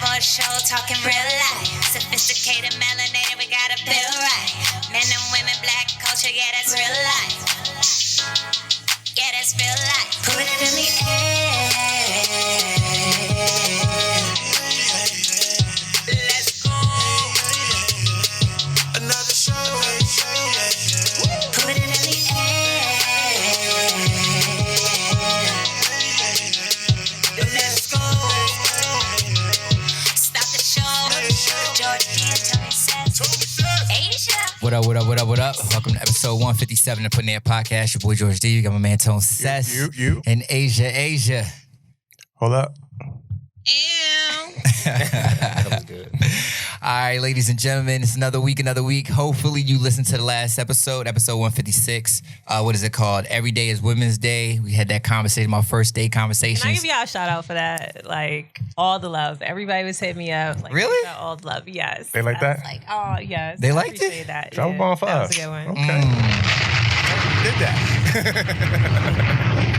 for a show, talking real life. Sophisticated, melanated, we gotta feel right. Men and women, black culture, yeah, that's real life. Yeah, that's real life. Put it in the air. Let's go. Another show. Put it in the air. Let's go. Stop the show. George D. Tony says. Asia. What up? Welcome to episode 157 of Putting Air Podcast. Your boy George D. You got my man Tone Sess. You. And Asia. Hold up. That was good. All right, ladies and gentlemen, it's another week. Hopefully you listened to the last episode 156. What is it called? Every Day is Women's Day. We had that conversation, my first day conversations. Can I give y'all a shout out for that? Like, all the love. Everybody was hitting me up. Like, really? All the love, yes. They like that? Like, oh, yes. They I liked it? appreciate that. Drop a bomb for that us. was a good one. Okay. Did that.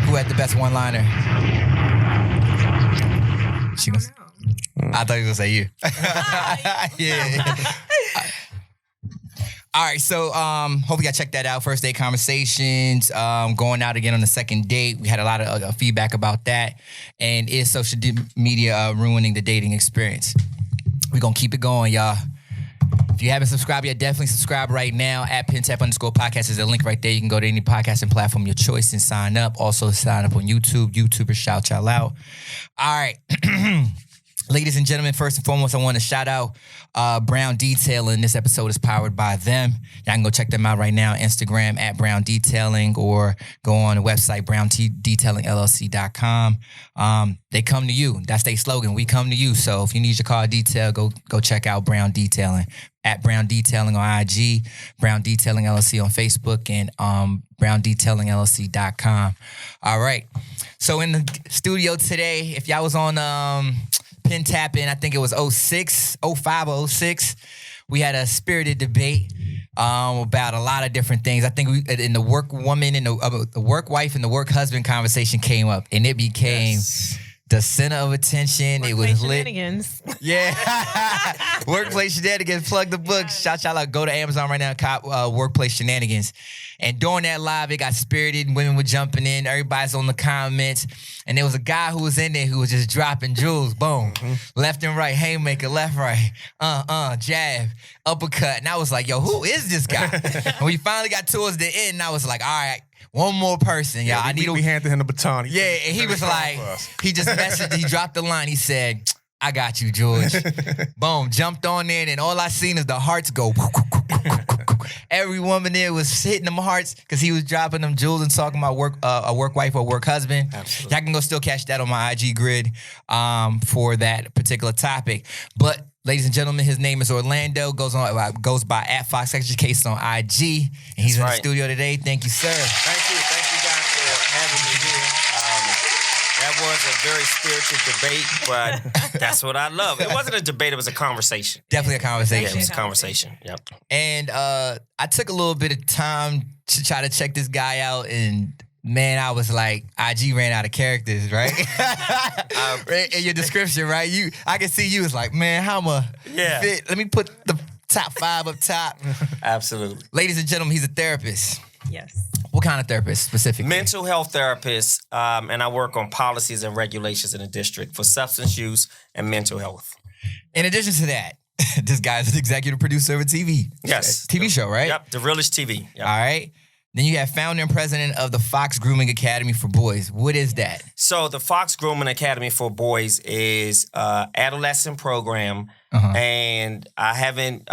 Who had the best one-liner? She was. I thought you were going to say you. Yeah. All right, so hopefully y'all check that out. First day conversations, going out again on the second date. We had a lot of feedback about that. And is social media ruining the dating experience? We're going to keep it going, y'all. If you haven't subscribed yet, definitely subscribe right now at Pintap_podcast. There's a link right there. You can go to any podcasting platform of your choice and sign up. Also sign up on YouTube. YouTubers, shout y'all out. All right. Ladies and gentlemen, first and foremost, I want to shout out Browne Detailing. This episode is powered by them. Y'all can go check them out right now. Instagram at Browne Detailing, or go on the website, brownedetailingllc.com. They come to you. That's their slogan. We come to you. So if you need your car detailed, go check out Browne Detailing. At Browne Detailing on IG, Browne Detailing LLC on Facebook, and brownedetailingllc.com. All right. So in the studio today, if y'all was on Pintap in, I think it was 05 or 06, we had a spirited debate about a lot of different things. I think in the work woman and the work wife and the work husband conversation came up, and it became the center of attention. It was lit. Shenanigans. Yeah. Workplace Shenanigans. Plug the book. Shout y'all out. Go to Amazon right now. Cop Workplace Shenanigans. And during that live, it got spirited. Women were jumping in. Everybody's on the comments. And there was a guy who was in there who was just dropping jewels. Boom. Left and right. Haymaker. Left, right. Jab. Uppercut. And I was like, yo, who is this guy? And we finally got towards the end, and I was like, all right, one more person, y'all. We handed him the baton. Yeah, and he was like, he just messaged, he dropped the line. He said, I got you, George. Boom, jumped on in, and all I seen is the hearts go. Every woman there was hitting them hearts because he was dropping them jewels and talking about a work wife or work husband. Absolutely. Y'all can go still catch that on my IG grid for that particular topic. But ladies and gentlemen, his name is Orlando. Goes by at Fox Education on IG, and he's in the studio today. Thank you, sir. Thank you guys for having me here. That was a very spiritual debate, but that's what I love. It wasn't a debate, it was a conversation. Definitely a conversation. Yeah, it was a conversation. Yep. And I took a little bit of time to try to check this guy out, and man, I was like, IG ran out of characters, right? In your description, right? I can see you was like, man, how am I fit? Let me put the top 5 up top. Absolutely. Ladies and gentlemen, he's a therapist. Yes. What kind of therapist specifically? Mental health therapist, and I work on policies and regulations in the district for substance use and mental health. In addition to that, this guy's an executive producer of a TV show, right? Yep, the Realish TV. Yep. All right. Then you have founder and president of the Fox Grooming Academy for Boys. What is that? So the Fox Grooming Academy for Boys is an adolescent program, and I haven't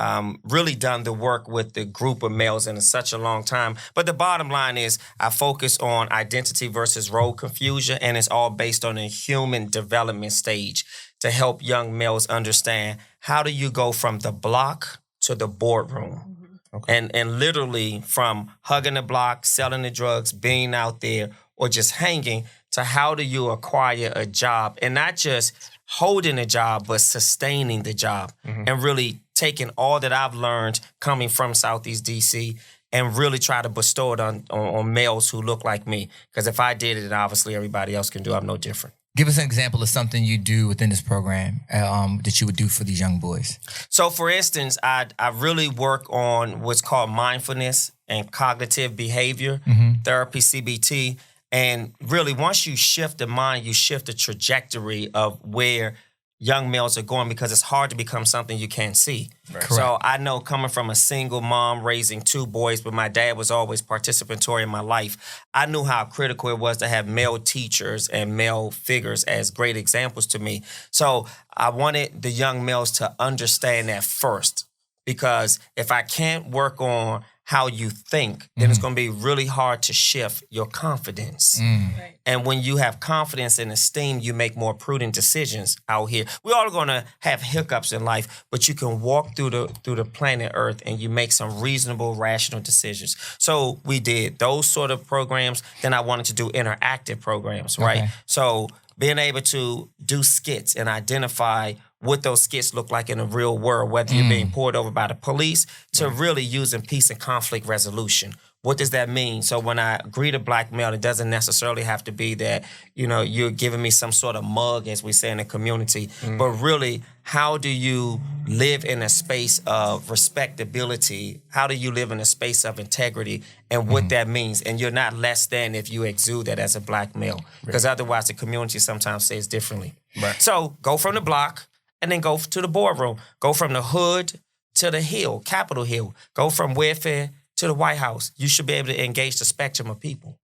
really done the work with the group of males in such a long time. But the bottom line is I focus on identity versus role confusion, and it's all based on a human development stage to help young males understand how do you go from the block to the boardroom. Okay. And literally from hugging the block, selling the drugs, being out there, or just hanging, to how do you acquire a job, and not just holding a job, but sustaining the job, and really taking all that I've learned coming from Southeast DC and really try to bestow it on males who look like me. Because if I did it, obviously everybody else can do it. I'm no different. Give us an example of something you do within this program that you would do for these young boys. So, for instance, I really work on what's called mindfulness and cognitive behavior therapy, CBT. And really, once you shift the mind, you shift the trajectory of where young males are going, because it's hard to become something you can't see. Right. So I know, coming from a single mom raising 2 boys, but my dad was always participatory in my life, I knew how critical it was to have male teachers and male figures as great examples to me. So I wanted the young males to understand that first, because if I can't work on how you think, then it's going to be really hard to shift your confidence. Right. And when you have confidence and esteem, you make more prudent decisions out here. We're all going to have hiccups in life, but you can walk through the planet Earth and you make some reasonable, rational decisions. So we did those sort of programs. Then I wanted to do interactive programs, right? Okay. So being able to do skits and identify what those skits look like in the real world, whether you're being pulled over by the police, to really using peace and conflict resolution. What does that mean? So when I greet a black male, it doesn't necessarily have to be that, you're giving me some sort of mug, as we say in the community, but really, how do you live in a space of respectability? How do you live in a space of integrity, and what that means? And you're not less than if you exude that as a black male, because otherwise the community sometimes says differently. Right. So go from the block, and then go to the boardroom. Go from the hood to the Hill, Capitol Hill. Go from welfare to the White House. You should be able to engage the spectrum of people.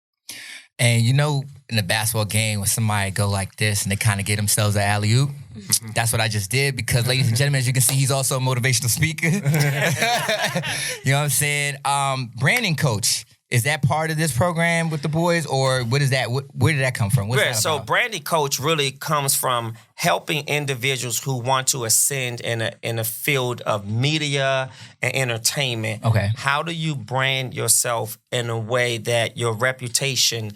And in a basketball game, when somebody go like this and they kind of get themselves an alley-oop, that's what I just did, because, ladies and gentlemen, as you can see, he's also a motivational speaker. You know what I'm saying? Branding coach. Is that part of this program with the boys, or what is that? Where did that come from? What's that about? So branding coach really comes from helping individuals who want to ascend in a field of media and entertainment. Okay. How do you brand yourself in a way that your reputation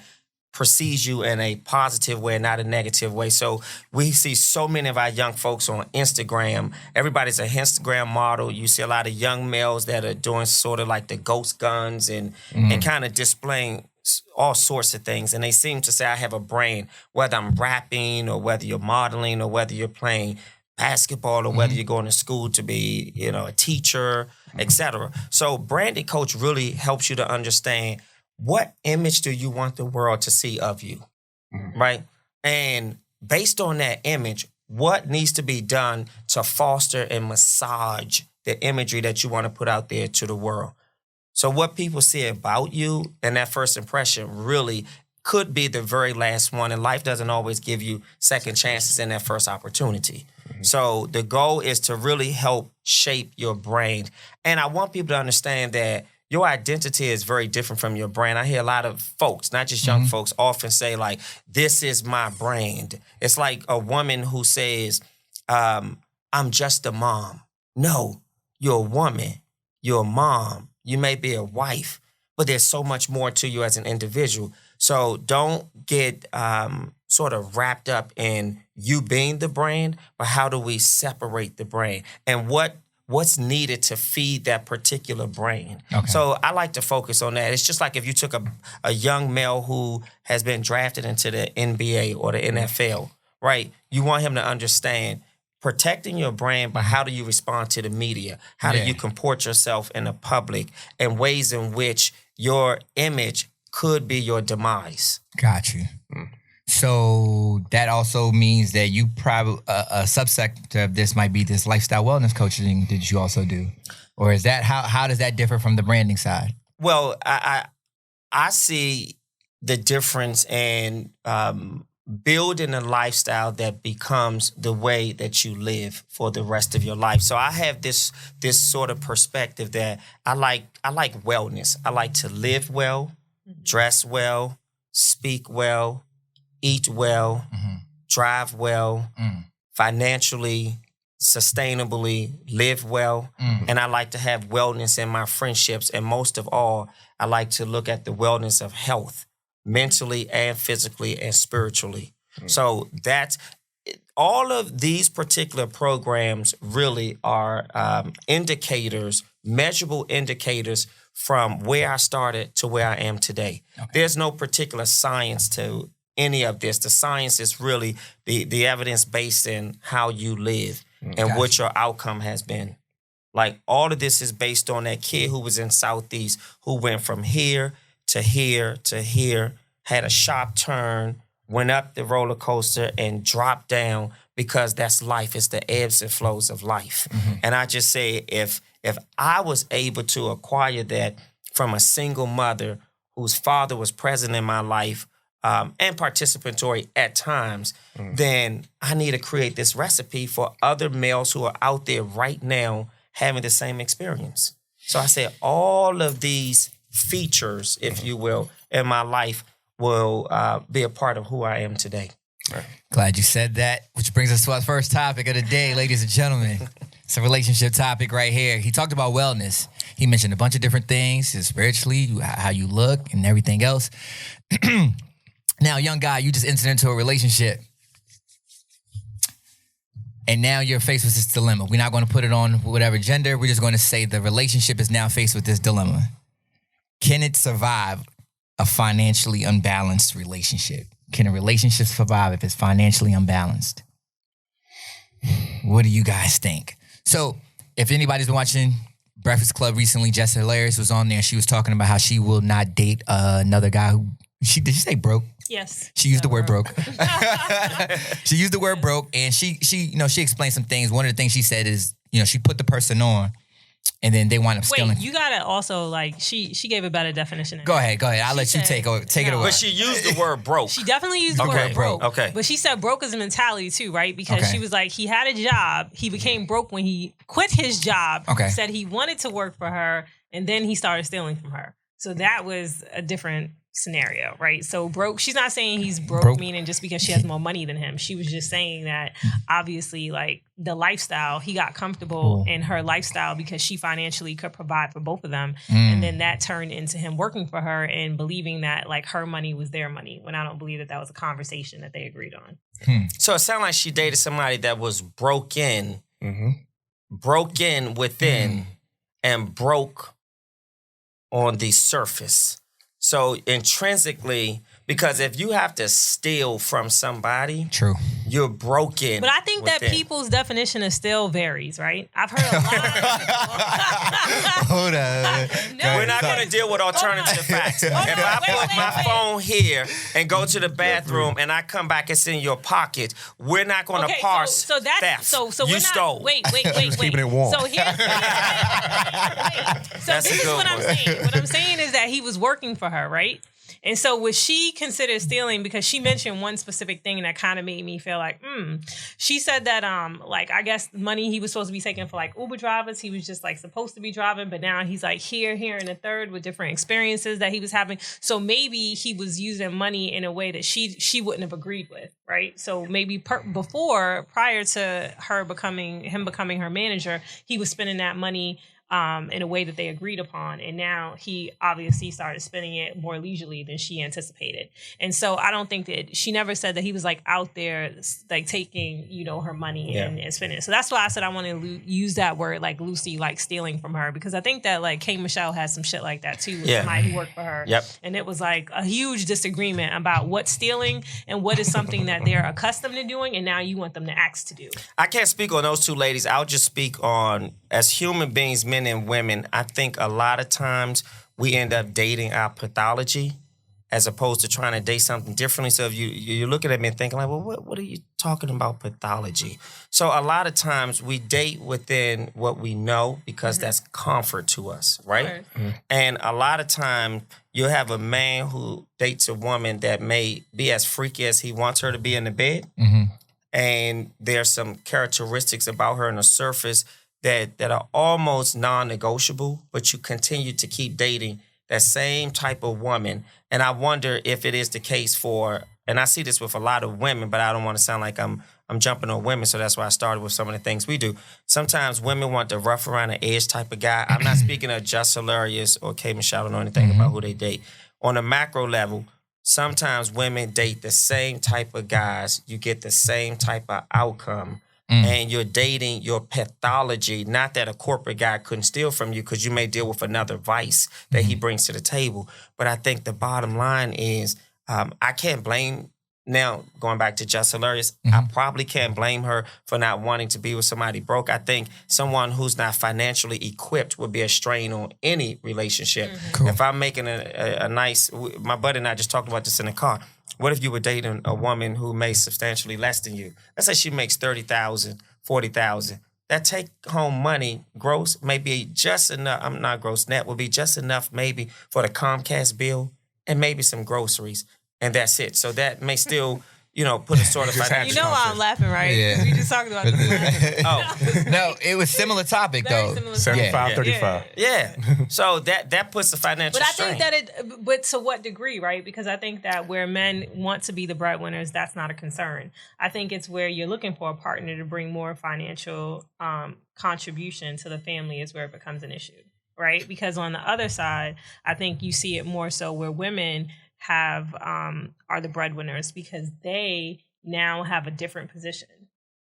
perceives you in a positive way, not a negative way? So we see so many of our young folks on Instagram. Everybody's an Instagram model. You see a lot of young males that are doing sort of like the ghost guns and kind of displaying all sorts of things. And they seem to say, I have a brand, whether I'm rapping or whether you're modeling or whether you're playing basketball or whether you're going to school to be, a teacher, etc. So branding coach really helps you to understand, what image do you want the world to see of you, right? And based on that image, what needs to be done to foster and massage the imagery that you want to put out there to the world? So what people see about you and that first impression really could be the very last one, and life doesn't always give you second chances in that first opportunity. So the goal is to really help shape your brand. And I want people to understand that your identity is very different from your brand. I hear a lot of folks, not just young folks, often say, like, this is my brand. It's like a woman who says, I'm just a mom. No, you're a woman. You're a mom. You may be a wife, but there's so much more to you as an individual. So don't get sort of wrapped up in you being the brand, but how do we separate the brand? And what's needed to feed that particular brand. Okay. So I like to focus on that. It's just like if you took a young male who has been drafted into the NBA or the NFL, right? You want him to understand protecting your brand, but how do you respond to the media? How do you comport yourself in the public, and ways in which your image could be your demise? Got you. So that also means that you probably a subsect of this might be this lifestyle wellness coaching that you also do, or is that how does that differ from the branding side? Well, I see the difference in building a lifestyle that becomes the way that you live for the rest of your life. So I have this sort of perspective that I like wellness. I like to live well, dress well, speak well, eat well, drive well, financially, sustainably, live well. And I like to have wellness in my friendships. And most of all, I like to look at the wellness of health, mentally and physically and spiritually. So that's all of these particular programs really are indicators, measurable indicators from where I started to where I am today. Okay. There's no particular science to any of this. The science is really the evidence based in how you live and what your outcome has been. Like, all of this is based on that kid who was in Southeast, who went from here to here to here, had a sharp turn, went up the roller coaster and dropped down, because that's life. It's the ebbs and flows of life. And I just say, if I was able to acquire that from a single mother whose father was present in my life and participatory at times, then I need to create this recipe for other males who are out there right now having the same experience. So I said all of these features, if you will, in my life will be a part of who I am today. Glad you said that, which brings us to our first topic of the day, ladies and gentlemen. It's a relationship topic right here. He talked about wellness. He mentioned a bunch of different things, spiritually, how you look and everything else. Now, young guy, you just entered into a relationship. And now you're faced with this dilemma. We're not going to put it on whatever gender. We're just going to say the relationship is now faced with this dilemma. Can it survive a financially unbalanced relationship? Can a relationship survive if it's financially unbalanced? What do you guys think? So, if anybody's been watching Breakfast Club recently, Jessica Hilarious was on there. She was talking about how she will not date another guy who... Did she say broke? Yes. She used the word broke. She used the word broke, and she explained some things. One of the things she said is, she put the person on, and then they wind up stealing. Wait, you gotta also she gave a better definition. Go ahead. I'll let you take it away. But she used the word broke. She definitely used the word broke. Okay. But she said broke is a mentality too, right? Because she was like, he had a job. He became broke when he quit his job. Okay. Said he wanted to work for her, and then he started stealing from her. So that was a different scenario, right? So broke, she's not saying he's broke meaning just because she has more money than him. She was just saying that obviously, like, the lifestyle, he got comfortable in her lifestyle because she financially could provide for both of them. And then that turned into him working for her and believing that, like, her money was their money, when I don't believe that was a conversation that they agreed on. So it sounded like she dated somebody that was broken within and broke on the surface. So intrinsically, because if you have to steal from somebody, true, you're broken. But I think within. that people's definition of steal varies, right? I've heard a lot of Hold on. We're not going to deal with alternative facts. If I put my phone here and go to the bathroom and I come back, it's in your pocket, we're not going to parse so that's, theft. So you we're stole. Not, wait. keeping it warm. So here's So That's this is what one. I'm saying. What I'm saying is that he was working for her, right? And so what she considered stealing, because she mentioned one specific thing that kind of made me feel like, She said that, like, I guess money he was supposed to be taking for, like, Uber drivers, he was just, like, supposed to be driving, but now he's, like, here, and a third with different experiences that he was having. So maybe he was using money in a way that she wouldn't have agreed with, right? So maybe prior to him becoming her manager, he was spending that money in a way that they agreed upon. And now he obviously started spending it more leisurely than she anticipated. And so I don't think that she never said that he was, like, out there, like, taking, her money and spending it. So that's why I said I want to use that word, like, loosely, like, stealing from her, because I think that, like, K. Michelle has some shit like that too with somebody who worked for her. Yep. And it was, like, a huge disagreement about what's stealing and what is something that they're accustomed to doing, and now you want them to ask to do. I can't speak on those two ladies. I'll just speak on, as human beings, men and women, I think a lot of times we end up dating our pathology as opposed to trying to date something differently. So if you're looking at me and thinking, like, well, what are you talking about pathology? So a lot of times we date within what we know because that's comfort to us, right? And a lot of times you'll have a man who dates a woman that may be as freaky as he wants her to be in the bed. And there's some characteristics about her on the surface that are almost non-negotiable, but you continue to keep dating that same type of woman. And I wonder if it is the case for, and I see this with a lot of women, but I don't want to sound like I'm jumping on women, so that's why I started with some of the things we do. Sometimes women want the rough around the edge type of guy. I'm not speaking of Just Hilarious or K. Michelle, I don't know anything about who they date. On a macro level, sometimes women date the same type of guys. You get the same type of outcome. And you're dating your pathology. Not that a corporate guy couldn't steal from you, because you may deal with another vice that he brings to the table. But I think the bottom line is I can't blame now, going back to Just Hilarious, I probably can't blame her for not wanting to be with somebody broke. I think someone who's not financially equipped would be a strain on any relationship. Cool. If I'm making a nice, my buddy and I just talked about this in the car. What if you were dating a woman who makes substantially less than you? Let's say she makes $30,000, $40,000. That take-home money, gross, may be just enough. I'm not gross, net would be just enough maybe for the Comcast bill and maybe some groceries. And that's it. So that may still, put a sort of financial. You know why I'm laughing, right? Yeah. We just talked about this. No, it was similar topic Very though. similar 75, topic. 35. Yeah. So that puts the financial But I strain. think that but to what degree, right? Because I think that where men want to be the breadwinners, that's not a concern. I think it's where you're looking for a partner to bring more financial contribution to the family is where it becomes an issue, right? Because on the other side, I think you see it more so where women are the breadwinners because they now have a different position,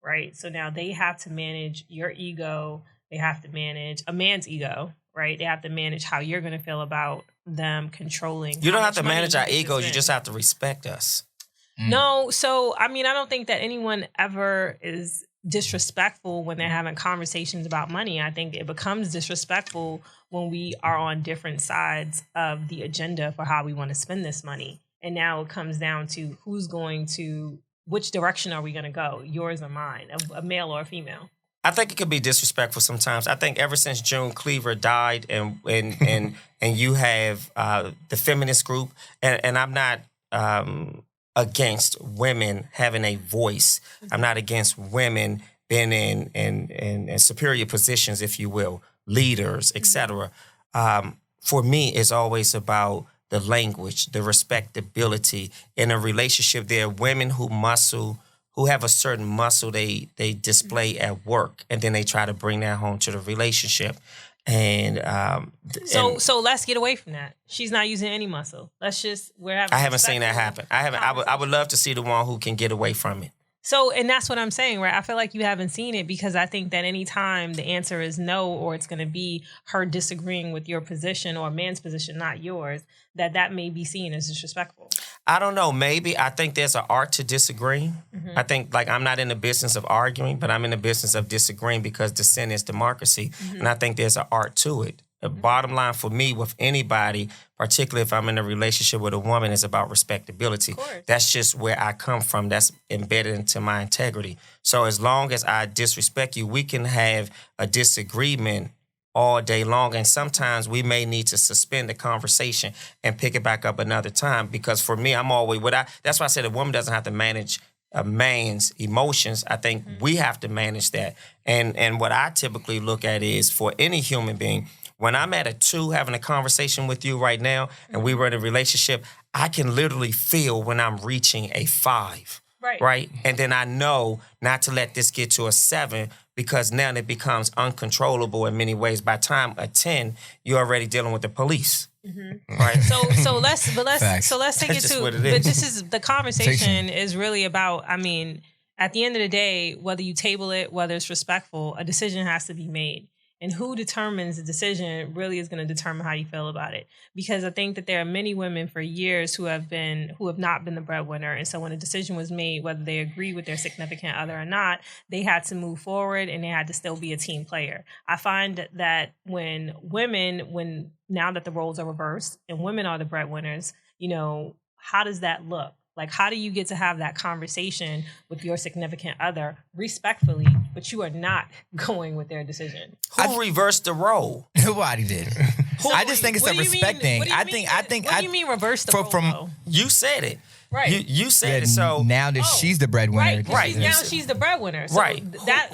right? So now they have to manage your ego. They have to manage a man's ego, right? They have to manage how you're going to feel about them controlling. You don't how have to much money manage our you ego. You spend. just have to respect us. No, so I mean, I don't think that anyone ever is disrespectful when they're having conversations about money. I think it becomes disrespectful when we are on different sides of the agenda for how we want to spend this money. And now it comes down to which direction are we going to go, yours or mine, a male or a female? I think it could be disrespectful sometimes. I think ever since June Cleaver died and you have the feminist group, and I'm not against women having a voice. I'm not against women being in superior positions, if you will, leaders, etc. For me, it's always about the language, the respectability. In a relationship, there are women who have a certain muscle they display at work, and then they try to bring that home to the relationship. And so let's get away from that. She's not using any muscle. I haven't seen that happen. I would love to see the one who can get away from it. So, and that's what I'm saying, right? I feel like you haven't seen it because I think that any time the answer is no, or it's going to be her disagreeing with your position or a man's position, not yours, that may be seen as disrespectful. I don't know. Maybe. I think there's an art to disagreeing. I think, I'm not in the business of arguing, but I'm in the business of disagreeing because dissent is democracy. And I think there's an art to it. The bottom line for me with anybody, particularly if I'm in a relationship with a woman, is about respectability. That's just where I come from. That's embedded into my integrity. So as long as I disrespect you, we can have a disagreement all day long. And sometimes we may need to suspend the conversation and pick it back up another time. Because for me, that's why I said a woman doesn't have to manage a man's emotions. I think we have to manage that. And what I typically look at is for any human being, when I'm at a 2 having a conversation with you right now and we were in a relationship, I can literally feel when I'm reaching a 5. Right? And then I know not to let this get to a 7 because now it becomes uncontrollable in many ways. By time a 10, you're already dealing with the police. Right? So let's take That's it just to, what it but is. this is, the conversation is really about, I mean, at the end of the day, whether you table it, whether it's respectful, a decision has to be made. And who determines the decision really is going to determine how you feel about it. Because I think that there are many women for years who have not been the breadwinner. And so when a decision was made, whether they agree with their significant other or not, they had to move forward and they had to still be a team player. I find that when now that the roles are reversed and women are the breadwinners, how does that look? Like, how do you get to have that conversation with your significant other respectfully, but you are not going with their decision? Who reversed the role? Nobody did. I just think it's a respect thing. What do you mean reverse the role? From You said it. Right. You said it. So now that she's the breadwinner. Right. Now she's the breadwinner. So right.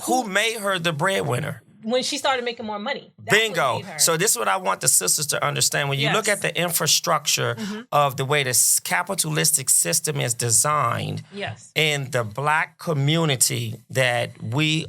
Who made her the breadwinner? When she started making more money. That's Bingo. what made her. So this is what I want the sisters to understand. When you look at the infrastructure of the way this capitalistic system is designed in the Black community, that we,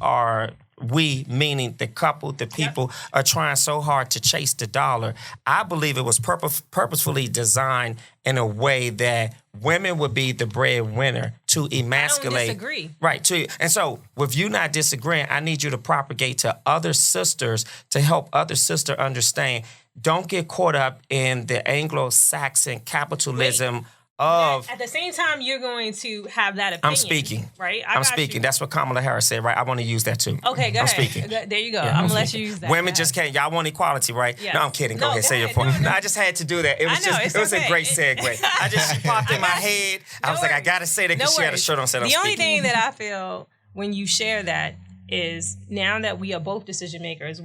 meaning the couple, the people, are trying so hard to chase the dollar. I believe it was purposefully designed in a way that women would be the breadwinner to emasculate. I don't disagree. Right. And so with you not disagreeing, I need you to propagate to other sisters to help other sisters understand. Don't get caught up in the Anglo-Saxon capitalism of... At the same time, you're going to have that opinion. I'm speaking. Right? I'm speaking. That's what Kamala Harris said, right? I want to use that too. Okay, go I'm ahead. speaking. There you go. Yeah, I'm going to let you use that. Women just can't. Y'all want equality, right? Yes. No, I'm kidding. Go No, ahead, go say your ahead. point. No. I just had to do that. It was I know, it's it was okay. a great segue. I just popped in my head. I was like, I worries. gotta say that because she had a shirt on. Said I'm The only speaking. thing that I feel when you share that is now that we are both decision makers,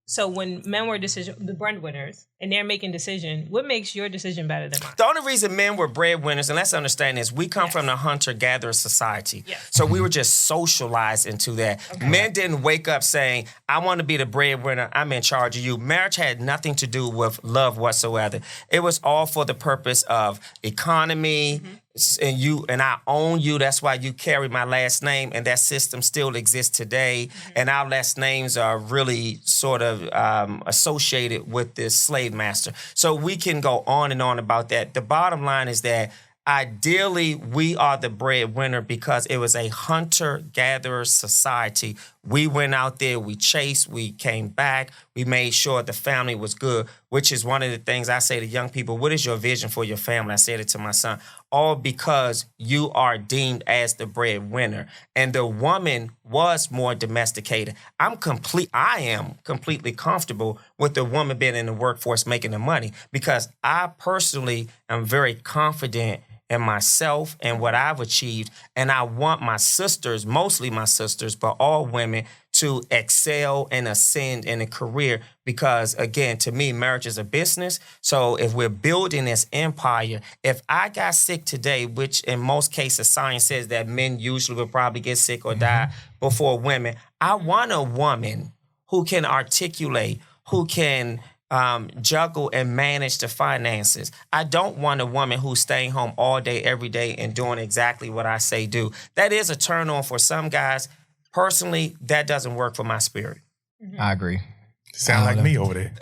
so when men were the breadwinners, and they're making decision, what makes your decision better than mine? The only reason men were breadwinners, and let's understand this, we come from the hunter-gatherer society. Yes. So we were just socialized into that. Okay. Men didn't wake up saying, I want to be the breadwinner, I'm in charge of you. Marriage had nothing to do with love whatsoever. It was all for the purpose of economy, and you and I own you. That's why you carry my last name, and that system still exists today. And our last names are really sort of associated with this slave master. So we can go on and on about that. The bottom line is that ideally we are the breadwinner because it was a hunter-gatherer society. We went out there, we chased, we came back, we made sure the family was good, which is one of the things I say to young people, what is your vision for your family? I said it to my son. All because you are deemed as the breadwinner. And the woman was more domesticated. I am completely comfortable with the woman being in the workforce making the money because I personally am very confident in myself and what I've achieved. And I want my sisters, mostly my sisters, but all women, to excel and ascend in a career because, again, to me, marriage is a business. So if we're building this empire, if I got sick today, which in most cases science says that men usually will probably get sick or die before women, I want a woman who can articulate, who can juggle and manage the finances. I don't want a woman who's staying home all day, every day, and doing exactly what I say do. That is a turn on for some guys. Personally, that doesn't work for my spirit. I agree. Sound like me over there.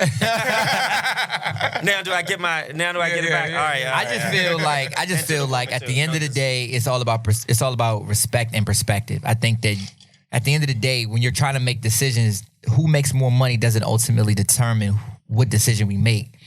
Now do I get it back? Yeah. All right. I just feel like at the end of the day, it's all about respect and perspective. I think that at the end of the day, when you're trying to make decisions, who makes more money doesn't ultimately determine what decision we make.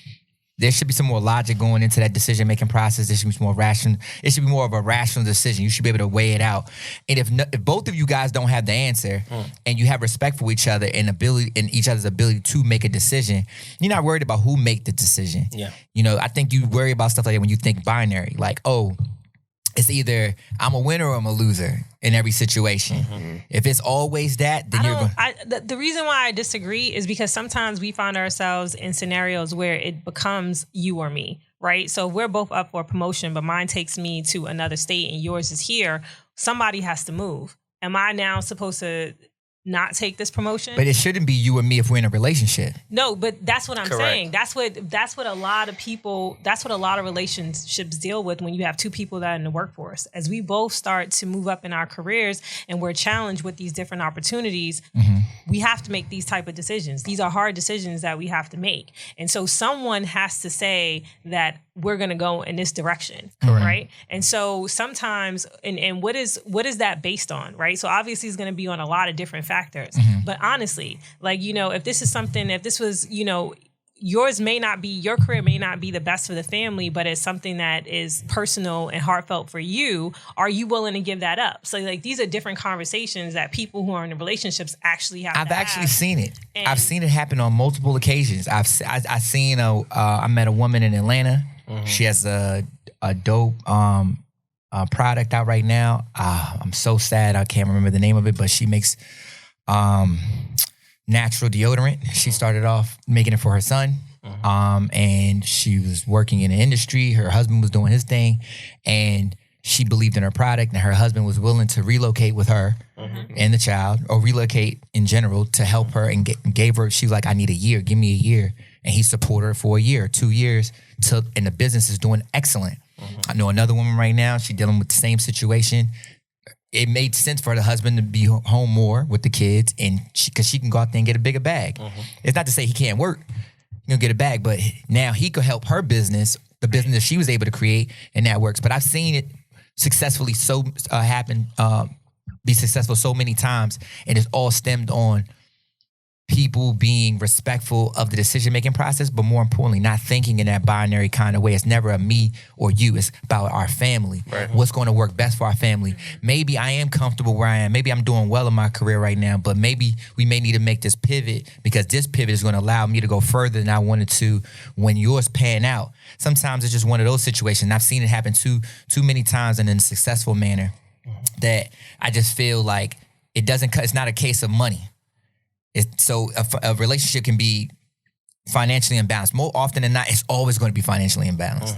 There should be some more logic going into that decision-making process. There should be more rational. It should be more of a rational decision. You should be able to weigh it out. And if both of you guys don't have the answer, and you have respect for each other and each other's ability to make a decision, you're not worried about who make the decision. Yeah. You know, I think you worry about stuff like that when you think binary. Like, oh, it's either I'm a winner or I'm a loser in every situation. If it's always that, then you're going. The reason why I disagree is because sometimes we find ourselves in scenarios where it becomes you or me, right? So we're both up for a promotion, but mine takes me to another state and yours is here. Somebody has to move. Am I now supposed to not take this promotion? But it shouldn't be you and me if we're in a relationship. No, but that's what I'm Correct. saying. That's what a lot of relationships deal with when you have two people that are in the workforce. As we both start to move up in our careers and we're challenged with these different opportunities, we have to make these type of decisions. These are hard decisions that we have to make. And so someone has to say that we're going to go in this direction, right? And so sometimes, and what is that based on, right? So obviously it's going to be on a lot of different factors. But honestly, like, you know, if this was, you know, your career may not be the best for the family, but it's something that is personal and heartfelt for you, are you willing to give that up? So like, these are different conversations that people who are in relationships actually have. I've actually seen it. And I've seen it happen on multiple occasions. I met a woman in Atlanta. She has a dope product out right now. I'm so sad I can't remember the name of it, but she makes natural deodorant. She started off making it for her son. And she was working in the industry. Her husband was doing his thing, and she believed in her product, and her husband was willing to relocate with her and the child, or relocate in general to help her, and gave her, she was like, I need a year, give me a year. And he supported her for a year, 2 years, and the business is doing excellent. I know another woman right now, she's dealing with the same situation. It made sense for the husband to be home more with the kids, and because she can go out there and get a bigger bag. It's not to say he can't work, he'll get a bag, but now he could help her business, the business that she was able to create, and that works. But I've seen it successfully be successful so many times, and it's all stemmed on people being respectful of the decision-making process, but more importantly, not thinking in that binary kind of way. It's never a me or you. It's about our family. Right. What's going to work best for our family. Maybe I am comfortable where I am. Maybe I'm doing well in my career right now, but maybe we may need to make this pivot because this pivot is going to allow me to go further than I wanted to when yours pan out. Sometimes it's just one of those situations. And I've seen it happen too many times and in a successful manner that I just feel like it's not a case of money. So a relationship can be financially imbalanced. More often than not, it's always going to be financially imbalanced.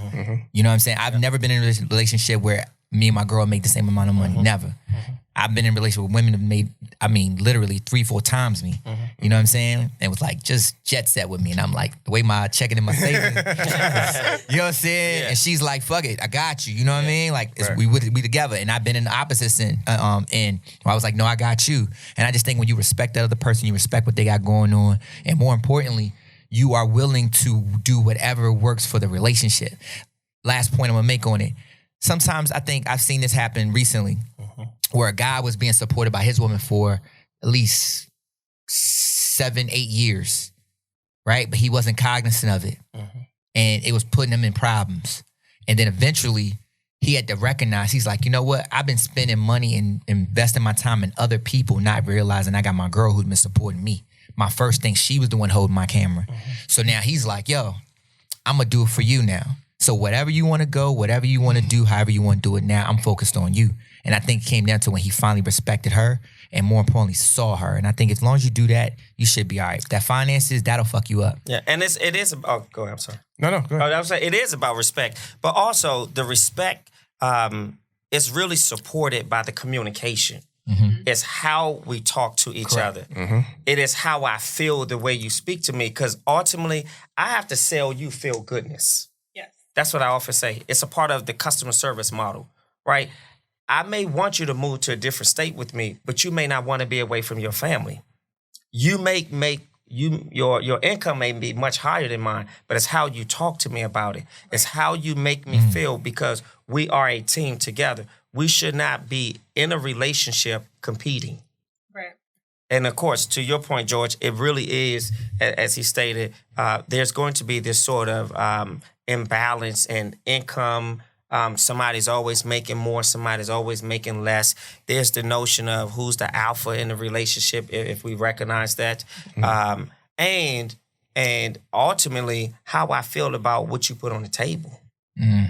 You know what I'm saying? I've never been in a relationship where me and my girl make the same amount of money. Never. I've been in a relationship with women that made, literally 3-4 times me. You know what I'm saying? And was like just jet set with me. And I'm like, the way my checking in my savings. You know what I'm saying? Yeah. And she's like, fuck it, I got you. You know what I mean? Like we together. And I've been in the opposite end where I was like, no, I got you. And I just think when you respect that other person, you respect what they got going on. And more importantly, you are willing to do whatever works for the relationship. Last point I'm gonna make on it. Sometimes I think I've seen this happen recently where a guy was being supported by his woman for at least 7-8 years, right? But he wasn't cognizant of it. And it was putting him in problems. And then eventually he had to recognize, he's like, you know what? I've been spending money and investing my time in other people, not realizing I got my girl who's been supporting me. My first thing, she was the one holding my camera. So now he's like, yo, I'm gonna do it for you now. So whatever you want to go, whatever you want to do, however you want to do it now, I'm focused on you. And I think it came down to when he finally respected her and more importantly saw her. And I think as long as you do that, you should be all right. That finances, that'll fuck you up. Yeah, and it is about, go ahead, I'm sorry. No, go ahead. I'm saying it is about respect. But also the respect is really supported by the communication. It's how we talk to each other. It is how I feel the way you speak to me. Because ultimately, I have to sell you feel goodness. That's what I often say. It's a part of the customer service model, right? I may want you to move to a different state with me, but you may not want to be away from your family. You your income may be much higher than mine, but it's how you talk to me about it. It's how you make me feel because we are a team together. We should not be in a relationship competing. Right. And of course, to your point, George, it really is, as he stated, there's going to be this sort of imbalance in income. Somebody's always making more, somebody's always making less. There's the notion of who's the alpha in the relationship, if we recognize that. And ultimately, how I feel about what you put on the table.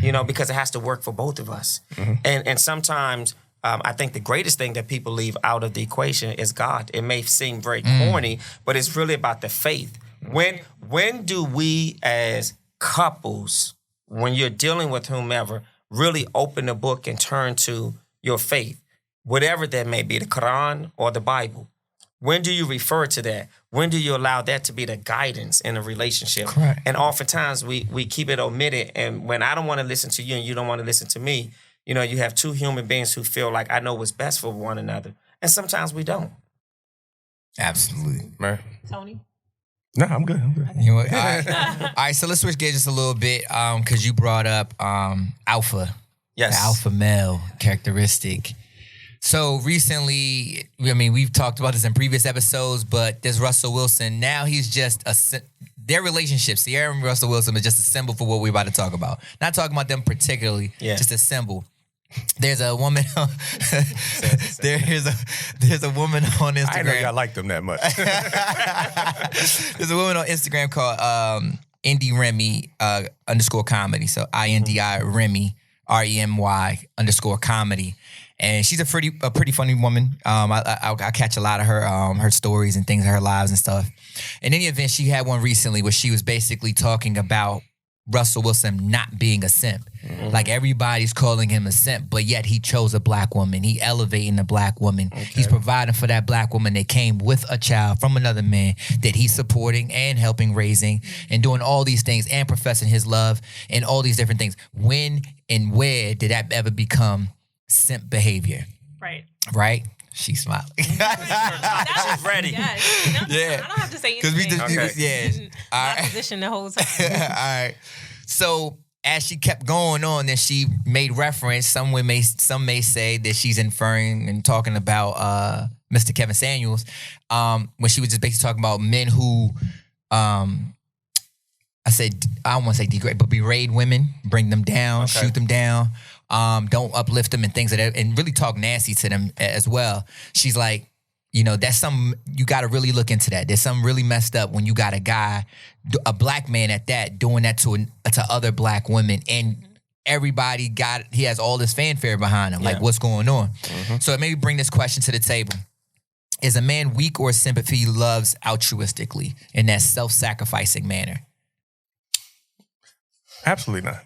You know, because it has to work for both of us. And sometimes I think the greatest thing that people leave out of the equation is God. It may seem very corny, but it's really about the faith. When do we as couples, when you're dealing with whomever, really open the book and turn to your faith, whatever that may be, the Quran or the Bible? When do you refer to that? When do you allow that to be the guidance in a relationship? Correct. And oftentimes we keep it omitted. And when I don't want to listen to you and you don't want to listen to me, you know, you have two human beings who feel like I know what's best for one another. And sometimes we don't. Absolutely. Right. Tony? No, I'm good. You know what? All right, so let's switch gears just a little bit because you brought up alpha. Yes. The alpha male characteristic. So recently, we've talked about this in previous episodes, but there's Russell Wilson. Now he's just their relationship, Sierra and Russell Wilson, is just a symbol for what we're about to talk about. Not talking about them particularly, just a symbol. There's a woman. There's a woman on Instagram. I didn't know y'all liked them that much. There's a woman on Instagram called Indy Remy _comedy. So INDI Remy REMY _comedy. And she's a pretty funny woman. I catch a lot of her stories and things in her lives and stuff. In any event, she had one recently where she was basically talking about Russell Wilson not being a simp. Like everybody's calling him a simp, but yet he chose a black woman. He elevating a black woman. Okay. He's providing for that black woman that came with a child from another man that he's supporting and helping raising and doing all these things and professing his love and all these different things. When and where did that ever become simp behavior? Right? She's smiling. She's ready. Yes. Yeah. I don't have to say anything. All right. Position the whole time. All right. So as she kept going on, then she made reference. Some may say that she's inferring and talking about Mr. Kevin Samuels, when she was just basically talking about men who, I don't want to say degrade, but berate women, bring them down, shoot them down, don't uplift them and things like that, and really talk nasty to them as well. She's like, that's something you got to really look into that. There's something really messed up when you got a guy, a black man at that, doing that to other black women, and everybody he has all this fanfare behind him. Like, what's going on? So maybe bring this question to the table. Is a man weak or simp if he loves altruistically in that self-sacrificing manner? Absolutely not.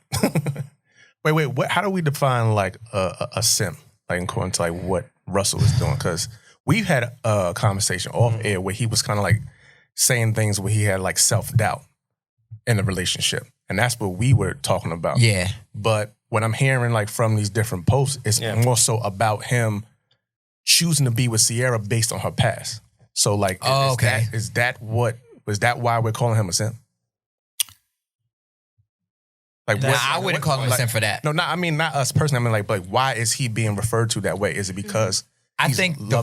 Wait. What? How do we define like a simp? Like according to like what Russell is doing? Because we've had a conversation off air where he was kind of like saying things where he had like self-doubt in the relationship. And that's what we were talking about. Yeah. But what I'm hearing like from these different posts, it's more so about him choosing to be with Sierra based on her past. So like, is that why we're calling him a simp? Like, I wouldn't call him a simp for that. No, I mean not us personally. I mean like why is he being referred to that way? Is it because I think one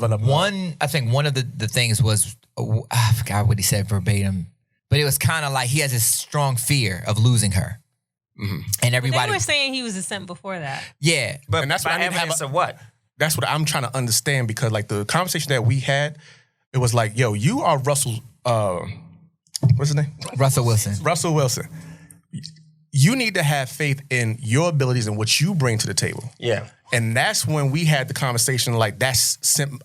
of the things was, I forgot what he said verbatim, but it was kind of like he has this strong fear of losing her. And everybody they were saying he was a simp before that. Yeah. But and that's by what I evidence of what? That's what I'm trying to understand, because like the conversation that we had, it was like, yo, you are Russell, what's his name? Russell Wilson. Russell Wilson. You need to have faith in your abilities and what you bring to the table. Yeah. And that's when we had the conversation, like that's simp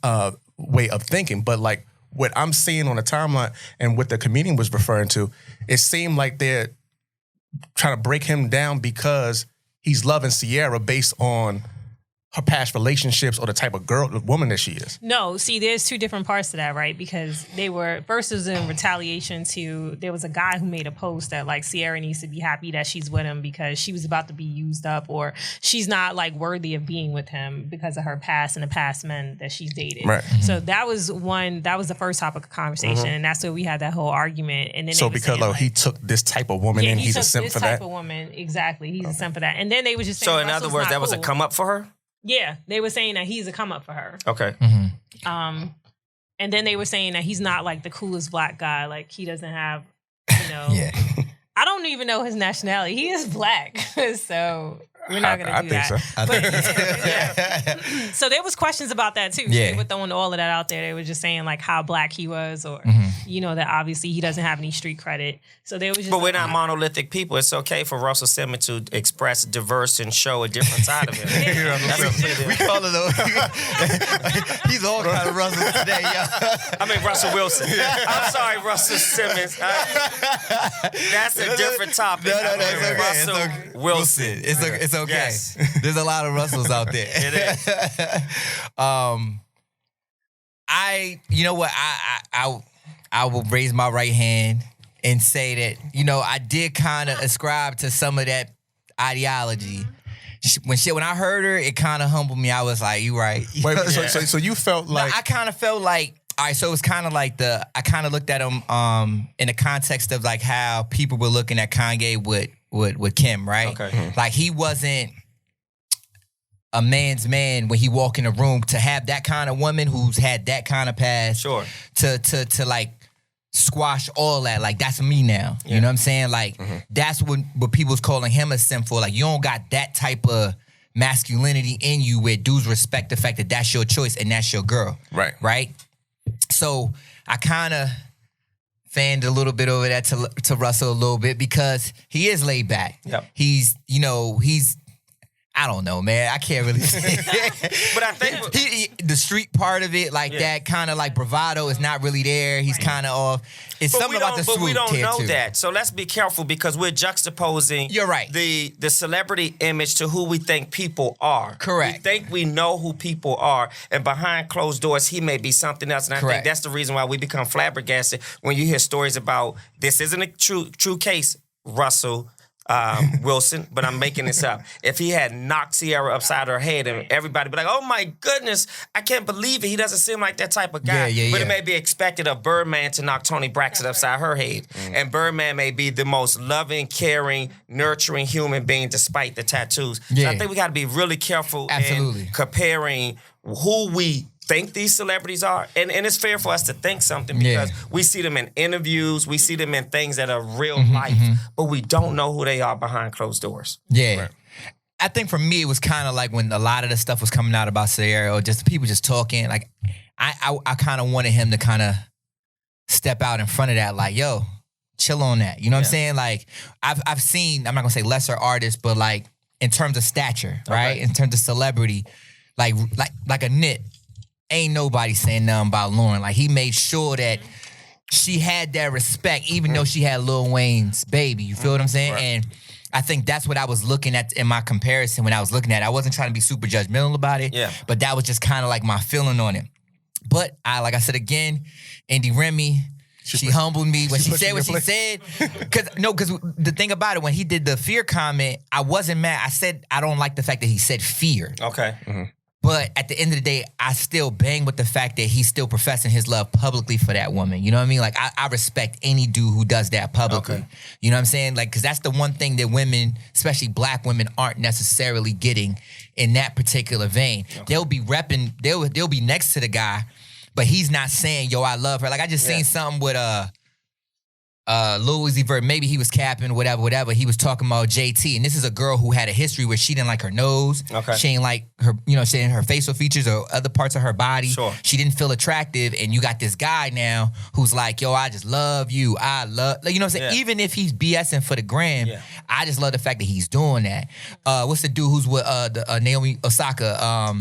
way of thinking. But like what I'm seeing on the timeline and what the comedian was referring to, it seemed like they're trying to break him down because he's loving Sierra based on her past relationships or the type of woman that she is. No, see, there's two different parts to that, right? Because first it was in retaliation to, there was a guy who made a post that like Sierra needs to be happy that she's with him because she was about to be used up, or she's not like worthy of being with him because of her past and the past men that she's dated. Right. So that was the first topic of conversation, and that's where we had that whole argument. And then so because he took this type of woman and he's a simp for that? this type of woman, exactly. He's a simp for that. And then they was just saying, so in other words, that was a come up for her? Yeah, they were saying that he's a come up for her. Okay. And then they were saying that he's not like the coolest black guy. Like he doesn't have, Yeah. I don't even know his nationality. He is black, so we're not gonna do that. So. So there was questions about that too. Yeah. They were throwing all of that out there. They were just saying like how black he was, or that obviously he doesn't have any street credit. So they was just. But we're not monolithic people. It's okay for Russell Simmons to express diverse and show a different side of him. We call it he's all kind of Russell today, yo. I mean Russell Wilson. I'm sorry, Russell Simmons. That's a different topic. No, it's okay. Russell Wilson. It's okay. Yes. There's a lot of Russells out there. It is. I will raise my right hand and say that, I did kind of ascribe to some of that ideology. When I heard her, it kind of humbled me. I was like, you right. Wait, so you felt like... No, I kind of felt like, all right, so it's kind of like I kind of looked at him in the context of like how people were looking at Kanye with Kim, right? Okay. Like he wasn't a man's man when he walk in a room to have that kind of woman who's had that kind of past. Sure. To like squash all that. Like that's me now. Yeah. You know what I'm saying? Like that's what people's calling him a simp for. Like you don't got that type of masculinity in you where dudes respect the fact that that's your choice and that's your girl. Right. Right? So I kind of fanned a little bit over that to Russell a little bit because he is laid back. Yep. He's, I don't know, man. I can't really say. But I think the street part of it, like that kind of like bravado is not really there. He's kind of off. It's something about the swoop. But we don't know too. that. So let's be careful because we're juxtaposing You're right. the celebrity image to who we think people are. Correct. We think we know who people are, and behind closed doors, he may be something else. And I think that's the reason why we become flabbergasted when you hear stories about this isn't a true case, Russell Wilson, but I'm making this up. If he had knocked Sierra upside her head and everybody be like, oh my goodness, I can't believe it. He doesn't seem like that type of guy. But it may be expected of Birdman to knock Toni Braxton upside her head. And Birdman may be the most loving, caring, nurturing human being despite the tattoos. So I think we got to be really careful in comparing who we think these celebrities are. And it's fair for us to think something because we see them in interviews, we see them in things that are real life, but we don't know who they are behind closed doors. Yeah. Right. I think for me, it was kind of like when a lot of the stuff was coming out about Sierra, or just people just talking. Like, I kind of wanted him to kind of step out in front of that, like, yo, chill on that. You know what I'm saying? Like, I've seen, I'm not gonna say lesser artists, but like in terms of stature, right? In terms of celebrity, like a Nip, ain't nobody saying nothing about Lauren. Like, he made sure that she had that respect, even though she had Lil Wayne's baby. You feel what I'm saying? Right. And I think that's what I was looking at in my comparison when I was looking at it. I wasn't trying to be super judgmental about it, but that was just kind of like my feeling on it. But like I said again, Indie Remy, she humbled me when she said what she said. Because the thing about it, when he did the fear comment, I wasn't mad. I said I don't like the fact that he said fear. Okay. But at the end of the day, I still bang with the fact that he's still professing his love publicly for that woman. You know what I mean? Like, I respect any dude who does that publicly. Okay. You know what I'm saying? Like, because that's the one thing that women, especially black women, aren't necessarily getting in that particular vein. Okay. They'll be repping, they'll be next to the guy, but he's not saying, yo, I love her. Like, I just seen something with Lil Uzi Vert, maybe he was capping, whatever. He was talking about JT, and this is a girl who had a history where she didn't like her nose. Okay. She didn't like her, she didn't her facial features or other parts of her body. Sure. She didn't feel attractive, and you got this guy now who's like, yo, I just love you. I love, like, you know what I'm saying? Yeah. Even if he's BSing for the gram, I just love the fact that he's doing that. What's the dude who's with Naomi Osaka?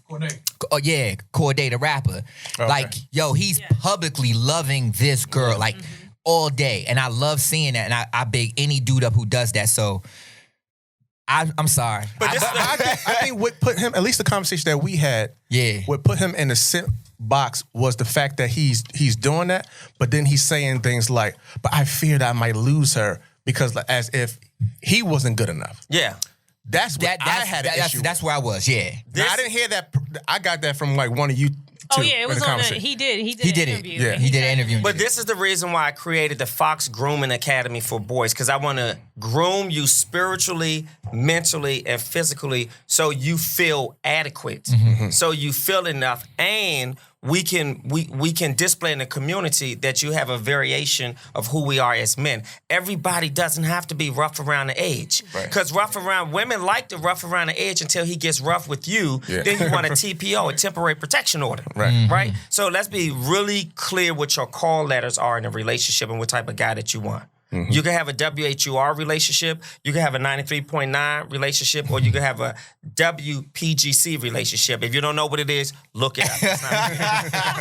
Corday. Oh yeah, Corday the rapper. Okay. Like, yo, he's publicly loving this girl. Like, all day, and I love seeing that, and I big any dude up who does that. So I'm sorry, but I think what put him, at least the conversation that we had, what put him in the simp box was the fact that he's doing that, but then he's saying things like, "But I feared I might lose her because," as if he wasn't good enough. Yeah. That's what I had an issue with. That's where I was. Yeah. Now, I didn't hear that. I got that from like one of you. Oh yeah, it was on the, he did an interview. Yeah, he did an interview. But this is the reason why I created the Fox Grooming Academy for boys, because I want to groom you spiritually, mentally, and physically so you feel adequate, so you feel enough, and we can display in the community that you have a variation of who we are as men. Everybody doesn't have to be rough around the edge. Because women like to rough around the edge until he gets rough with you. Yeah. Then you want a TPO, a temporary protection order. Right? So let's be really clear what your call letters are in a relationship and what type of guy that you want. You can have a WHUR relationship, you can have a 93.9 relationship, or you can have a WPGC relationship. If you don't know what it is, look it up.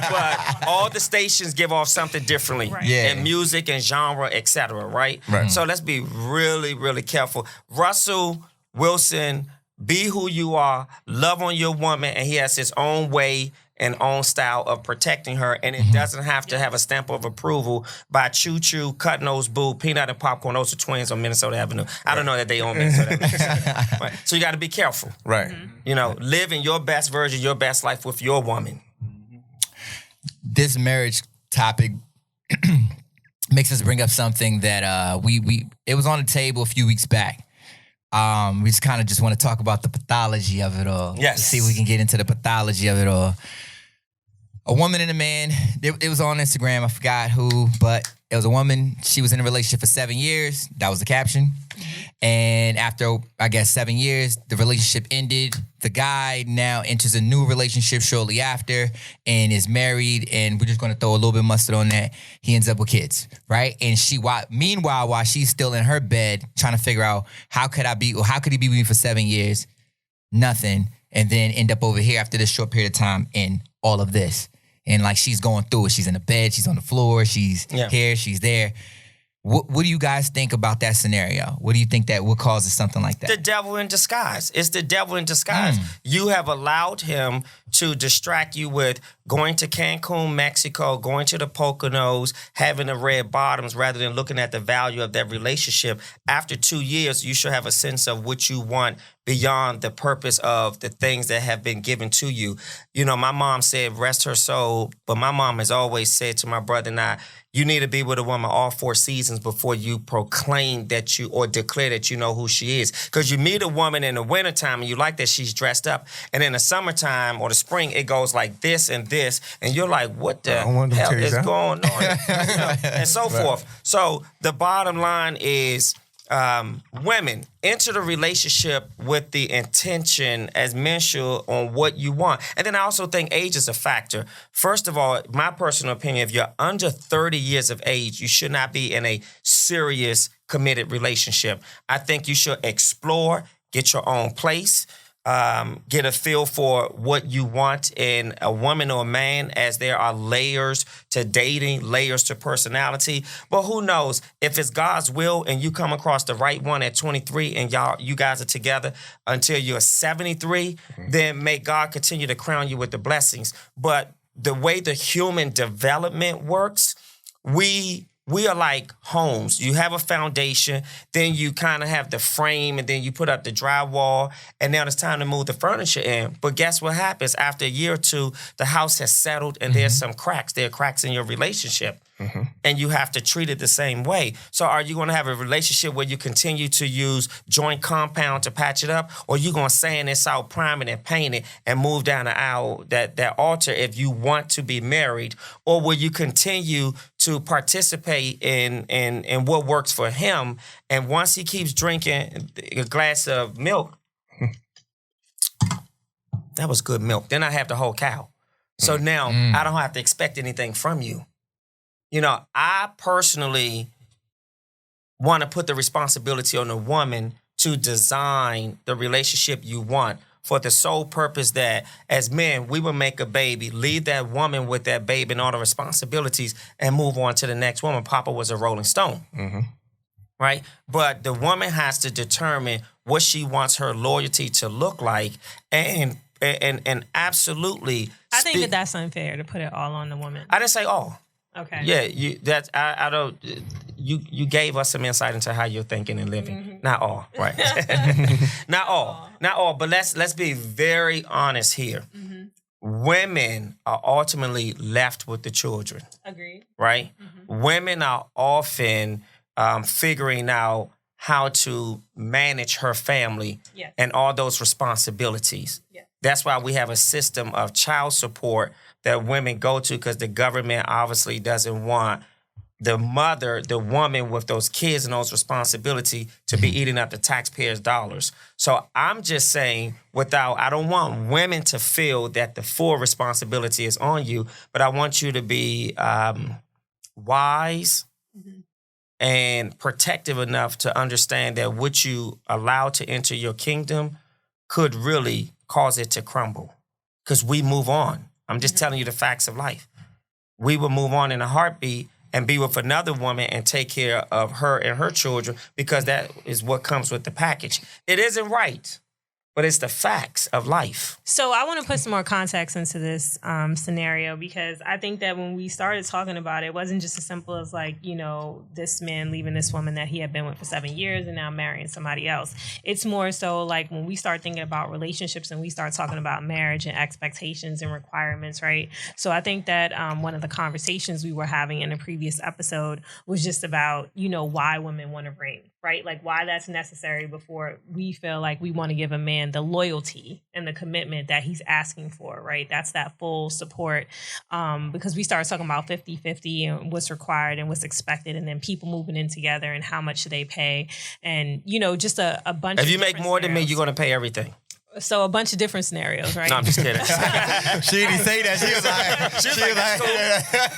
But all the stations give off something differently in music and genre, etc. Right? So let's be really, really careful. Russell Wilson, be who you are, love on your woman, and he has his own way and own style of protecting her, and it doesn't have to have a stamp of approval by Choo Choo, Cut Nose Boo, Peanut and Popcorn. Those are twins on Minnesota Avenue. I don't know that they own Minnesota Avenue. So you got to be careful. You know, live in your best version, your best life with your woman. This marriage topic makes us bring up something that it was on the table a few weeks back. We just kind of just want to talk about the pathology of it all. Yes. See if we can get into the pathology of it all. A woman and a man, it was on Instagram, I forgot who, but it was a woman. She was in a relationship for 7 years. That was the caption. And after, I guess, 7 years, the relationship ended. The guy now enters a new relationship shortly after and is married. And we're just going to throw a little bit of mustard on that. He ends up with kids, right? And meanwhile, while she's still in her bed trying to figure out how could he be with me for 7 years? Nothing. And then end up over here after this short period of time in all of this. And like she's going through it. She's in the bed. She's on the floor. She's here. She's there. What do you guys think about that scenario? What do you think what causes something like that? The devil in disguise. It's the devil in disguise. You have allowed him to distract you with going to Cancun, Mexico, going to the Poconos, having the red bottoms, rather than looking at the value of that relationship. After 2 years, you should have a sense of what you want beyond the purpose of the things that have been given to you. You know, my mom said, rest her soul, but my mom has always said to my brother and I, you need to be with a woman all 4 seasons before you proclaim that you, or declare that you know who she is. Because you meet a woman in the wintertime and you like that she's dressed up. And in the summertime or the spring, it goes like this and this, and you're like, what the I don't want them to hell tell you is that. going on? You know, and so forth. So the bottom line is, women, enter the relationship with the intention as men should on what you want. And then I also think age is a factor. First of all, my personal opinion, if you're under 30 years of age, you should not be in a serious, committed relationship. I think you should explore, get your own place, get a feel for what you want in a woman or a man, as there are layers to dating, layers to personality. But who knows, if it's God's will and you come across the right one at 23 and you guys are together until you're 73, then may God continue to crown you with the blessings. But the way the human development works, we are like homes. You have a foundation, then you kind of have the frame, and then you put up the drywall, and now it's time to move the furniture in. But guess what happens? After a year or two, the house has settled, and there's some cracks. There are cracks in your relationship, and you have to treat it the same way. So are you going to have a relationship where you continue to use joint compound to patch it up, or are you going to sand this out, prime it, and paint it, and move down the aisle, that altar, if you want to be married? Or will you continue to participate in what works for him, and once he keeps drinking a glass of milk, that was good milk, then I have the whole cow. So now I don't have to expect anything from you. You know, I personally want to put the responsibility on the woman to design the relationship you want, for the sole purpose that as men, we will make a baby, leave that woman with that baby and all the responsibilities, and move on to the next woman. Papa was a Rolling Stone, right? But the woman has to determine what she wants her loyalty to look like, and absolutely. I think that's unfair to put it all on the woman. I didn't say all. Okay. Yeah, I don't. You gave us some insight into how you're thinking and living. Not all, right? Not all. But let's be very honest here. Women are ultimately left with the children. Agreed. Right. Women are often figuring out how to manage her family and all those responsibilities. That's why we have a system of child support that women go to, because the government obviously doesn't want the mother, the woman with those kids and those responsibility to be eating up the taxpayers' dollars. So I'm just saying, I don't want women to feel that the full responsibility is on you, but I want you to be wise and protective enough to understand that what you allow to enter your kingdom could really cause it to crumble, because we move on. I'm just telling you the facts of life. We will move on in a heartbeat and be with another woman and take care of her and her children, because that is what comes with the package. It isn't right, but it's the facts of life. So I want to put some more context into this scenario, because I think that when we started talking about it, it wasn't just as simple as like, you know, this man leaving this woman that he had been with for 7 years and now marrying somebody else. It's more so like when we start thinking about relationships and we start talking about marriage and expectations and requirements, right? So I think that one of the conversations we were having in a previous episode was just about, you know, why women want a ring, right? Like why that's necessary before we feel like we want to give a man the loyalty and the commitment that he's asking for, right? That's that full support, because we started talking about 50-50 and what's required and what's expected, and then people moving in together and how much do they pay, and, you know, just a bunch of If you make more than me, you're going to pay everything. So a bunch of different scenarios, right? No, I'm just kidding. She didn't say that. She was like,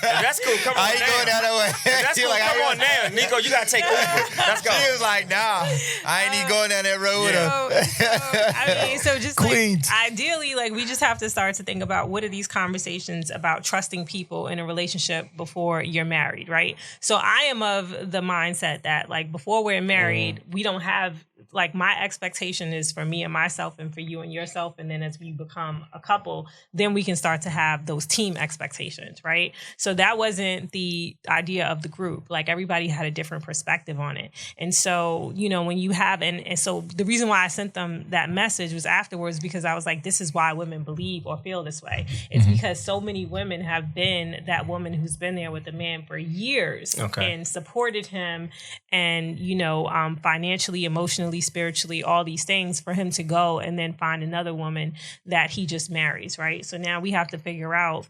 That's cool. Come on, I ain't going down that way. That's cool. Come on now, Nico. You gotta take Uber. Let's go. She was like, nah, I ain't even going down that road with her. So just like, ideally, like we just have to start to think about what are these conversations about trusting people in a relationship before you're married, right? So I am of the mindset that like before we're married, we don't have, like my expectation is for me and myself and for you and yourself. And then as we become a couple, then we can start to have those team expectations, right? So that wasn't the idea of the group. Like everybody had a different perspective on it. And so, you know, when you have, and so the reason why I sent them that message was afterwards, because I was like, this is why women believe or feel this way. It's because so many women have been that woman who's been there with a man for years and supported him and, you know, financially, emotionally, mentally, spiritually, all these things for him to go and then find another woman that he just marries, right? So now we have to figure out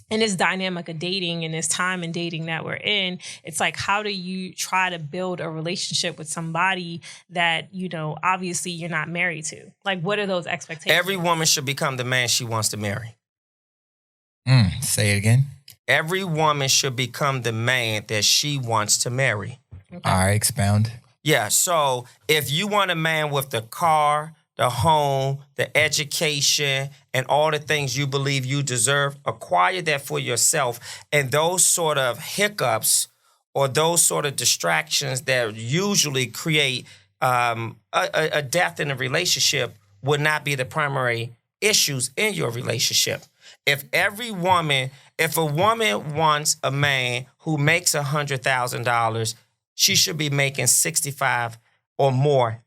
in this dynamic of dating and this time and dating that we're in, it's like, how do you try to build a relationship with somebody that, you know, obviously you're not married to? Like, what are those expectations? Every woman should become the man she wants to marry. Say it again. Every woman should become the man that she wants to marry. Okay. All right, expound. Yeah, so if you want a man with the car, the home, the education, and all the things you believe you deserve, acquire that for yourself. And those sort of hiccups or those sort of distractions that usually create a death in a relationship would not be the primary issues in your relationship. If a woman wants a man who makes $100,000, she should be making $65,000 or more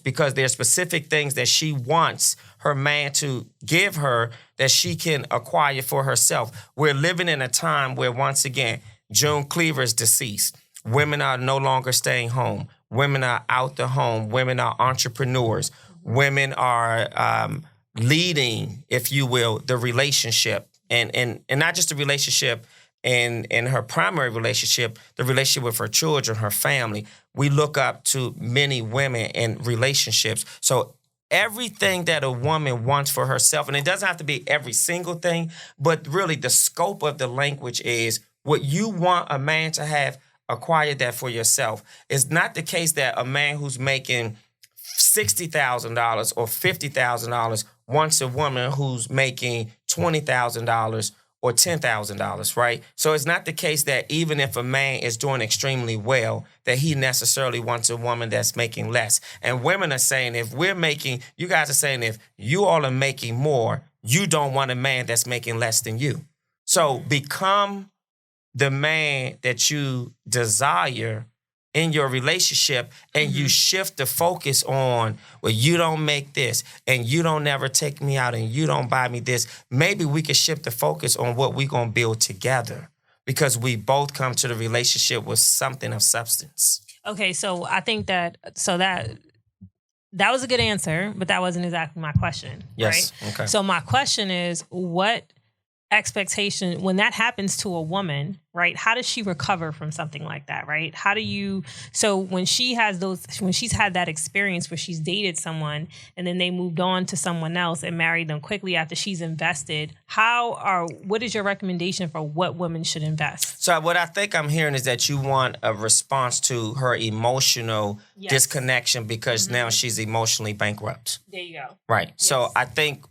because there's specific things that she wants her man to give her that she can acquire for herself. We're living in a time where, once again, June Cleaver is deceased. Women are no longer staying home. Women are out the home. Women are entrepreneurs. Women are leading, if you will, the relationship. And not just the relationship in her primary relationship, the relationship with her children, her family. We look up to many women in relationships. So everything that a woman wants for herself, and it doesn't have to be every single thing, but really the scope of the language is what you want a man to have, acquire that for yourself. It's not the case that a man who's making $60,000 or $50,000 wants a woman who's making $20,000 or $10,000, right? So it's not the case that even if a man is doing extremely well, that he necessarily wants a woman that's making less. And women are saying, you guys are saying, if you all are making more, you don't want a man that's making less than you. So become the man that you desire in your relationship, and you shift the focus on, well, you don't make this, and you don't never take me out, and you don't buy me this. Maybe we could shift the focus on what we're going to build together, because we both come to the relationship with something of substance. Okay, so I think that was a good answer, but that wasn't exactly my question. Yes. Right? Okay. So my question is, what expectation, when that happens to a woman, right? How does she recover from something like that, right? So when she's had that experience where she's dated someone and then they moved on to someone else and married them quickly after she's invested, what is your recommendation for what women should invest? So what I think I'm hearing is that you want a response to her emotional disconnection because now she's emotionally bankrupt. There you go. Right. Yes. So I think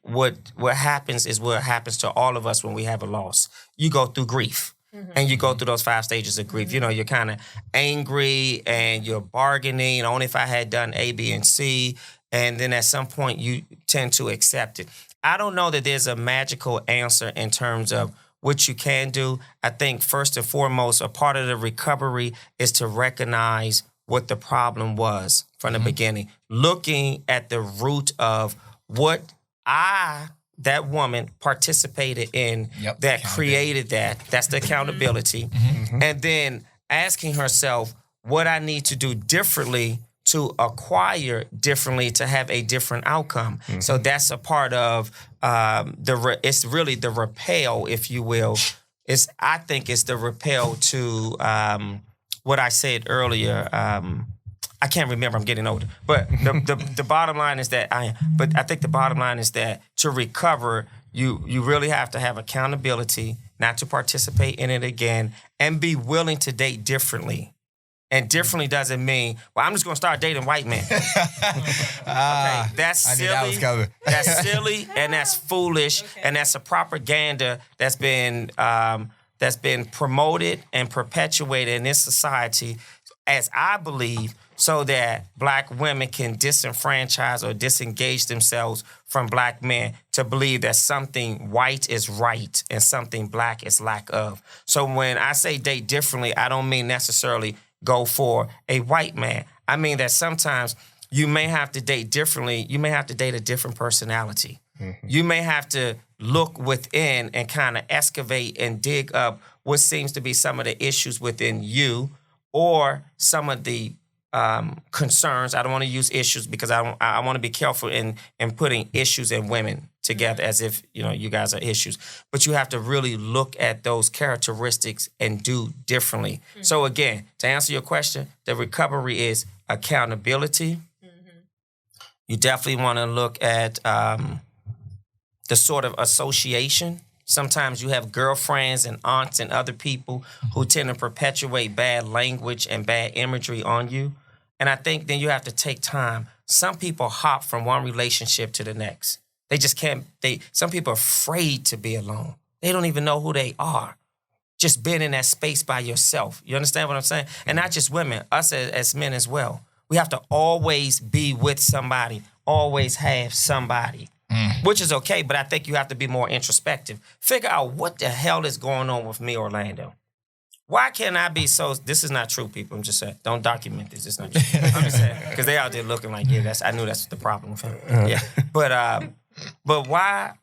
what happens is what happens to all of us when we have a loss. You go through grief. And you go through those 5 stages of grief. You know, you're kind of angry and you're bargaining. Only if I had done A, B, and C. And then at some point you tend to accept it. I don't know that there's a magical answer in terms of what you can do. I think first and foremost, a part of the recovery is to recognize what the problem was from the beginning. Looking at the root of what that woman participated in that created that. That's the accountability. And then asking herself what I need to do differently to acquire differently to have a different outcome. So that's a part of it's really the repel, if you will. I think it's the repel to what I said earlier. I can't remember. I'm getting older. But the bottom line is that I think the bottom line is that to recover, you really have to have accountability, not to participate in it again, and be willing to date differently. And differently doesn't mean, well, I'm just going to start dating white men. Okay, that's silly. That's silly and that's foolish and that's a propaganda that's been promoted and perpetuated in this society, as I believe, so that black women can disenfranchise or disengage themselves from black men to believe that something white is right and something black is lack of. So when I say date differently, I don't mean necessarily go for a white man. I mean that sometimes you may have to date differently. You may have to date a different personality. You may have to look within and kind of excavate and dig up what seems to be some of the issues within you or some of the concerns. I don't want to use issues because I want to be careful in putting issues and women together as if, you guys are issues. But you have to really look at those characteristics and do differently. Mm-hmm. So again, to answer your question, the recovery is accountability. Mm-hmm. You definitely want to look at the sort of association. Sometimes you have girlfriends and aunts and other people who tend to perpetuate bad language and bad imagery on you. And I think then you have to take time. Some people hop from one relationship to the next. They just can't, some people are afraid to be alone. They don't even know who they are. Just being in that space by yourself. You understand what I'm saying? And not just women, us as men as well. We have to always be with somebody, always have somebody. Which is okay, but I think you have to be more introspective. Figure out what the hell is going on with me, Orlando. Why can't I be so... This is not true, people. I'm just saying. Don't document this. It's not true. I'm just saying. Because they out there looking like, I knew that's the problem with him. Yeah. But why...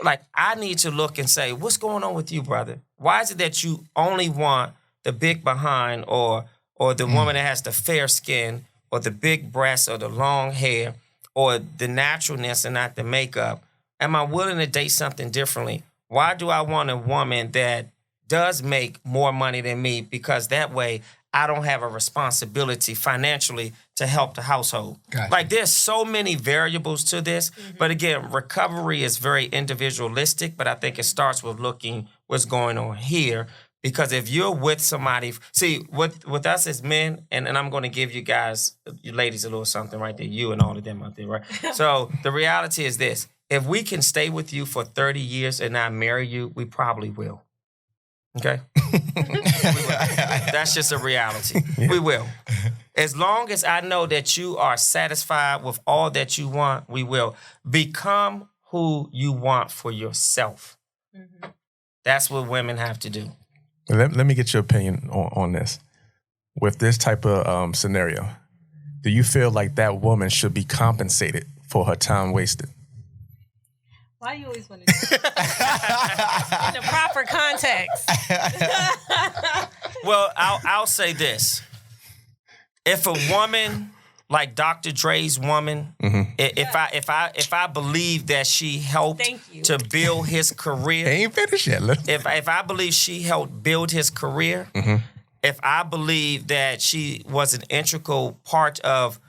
Like, I need to look and say, what's going on with you, brother? Why is it that you only want the big behind or the woman that has the fair skin or the big breasts or the long hair or the naturalness and not the makeup? Am I willing to date something differently? Why do I want a woman that does make more money than me? Because that way I don't have a responsibility financially to help the household. Gotcha. Like, there's so many variables to this. Mm-hmm. But again, recovery is very individualistic, but I think it starts with looking what's going on here. Because if you're with somebody, see, with us as men, and I'm going to give you guys, you ladies, a little something right there, you and all of them out there, right? So the reality is this. If we can stay with you for 30 years and not marry you, we probably will. Okay? That's just a reality. Yeah. We will. As long as I know that you are satisfied with all that you want, we will. Become who you want for yourself. Mm-hmm. That's what women have to do. Let me get your opinion on this. With this type of scenario, do you feel like that woman should be compensated for her time wasted? Why do you always want to do that? In the proper context. Well, I'll say this. If a woman like Dr. Dre's woman, mm-hmm. if I believe that she helped to build his career, ain't finished yet. If I believe she helped build his career, mm-hmm. if I believe that she was an integral part of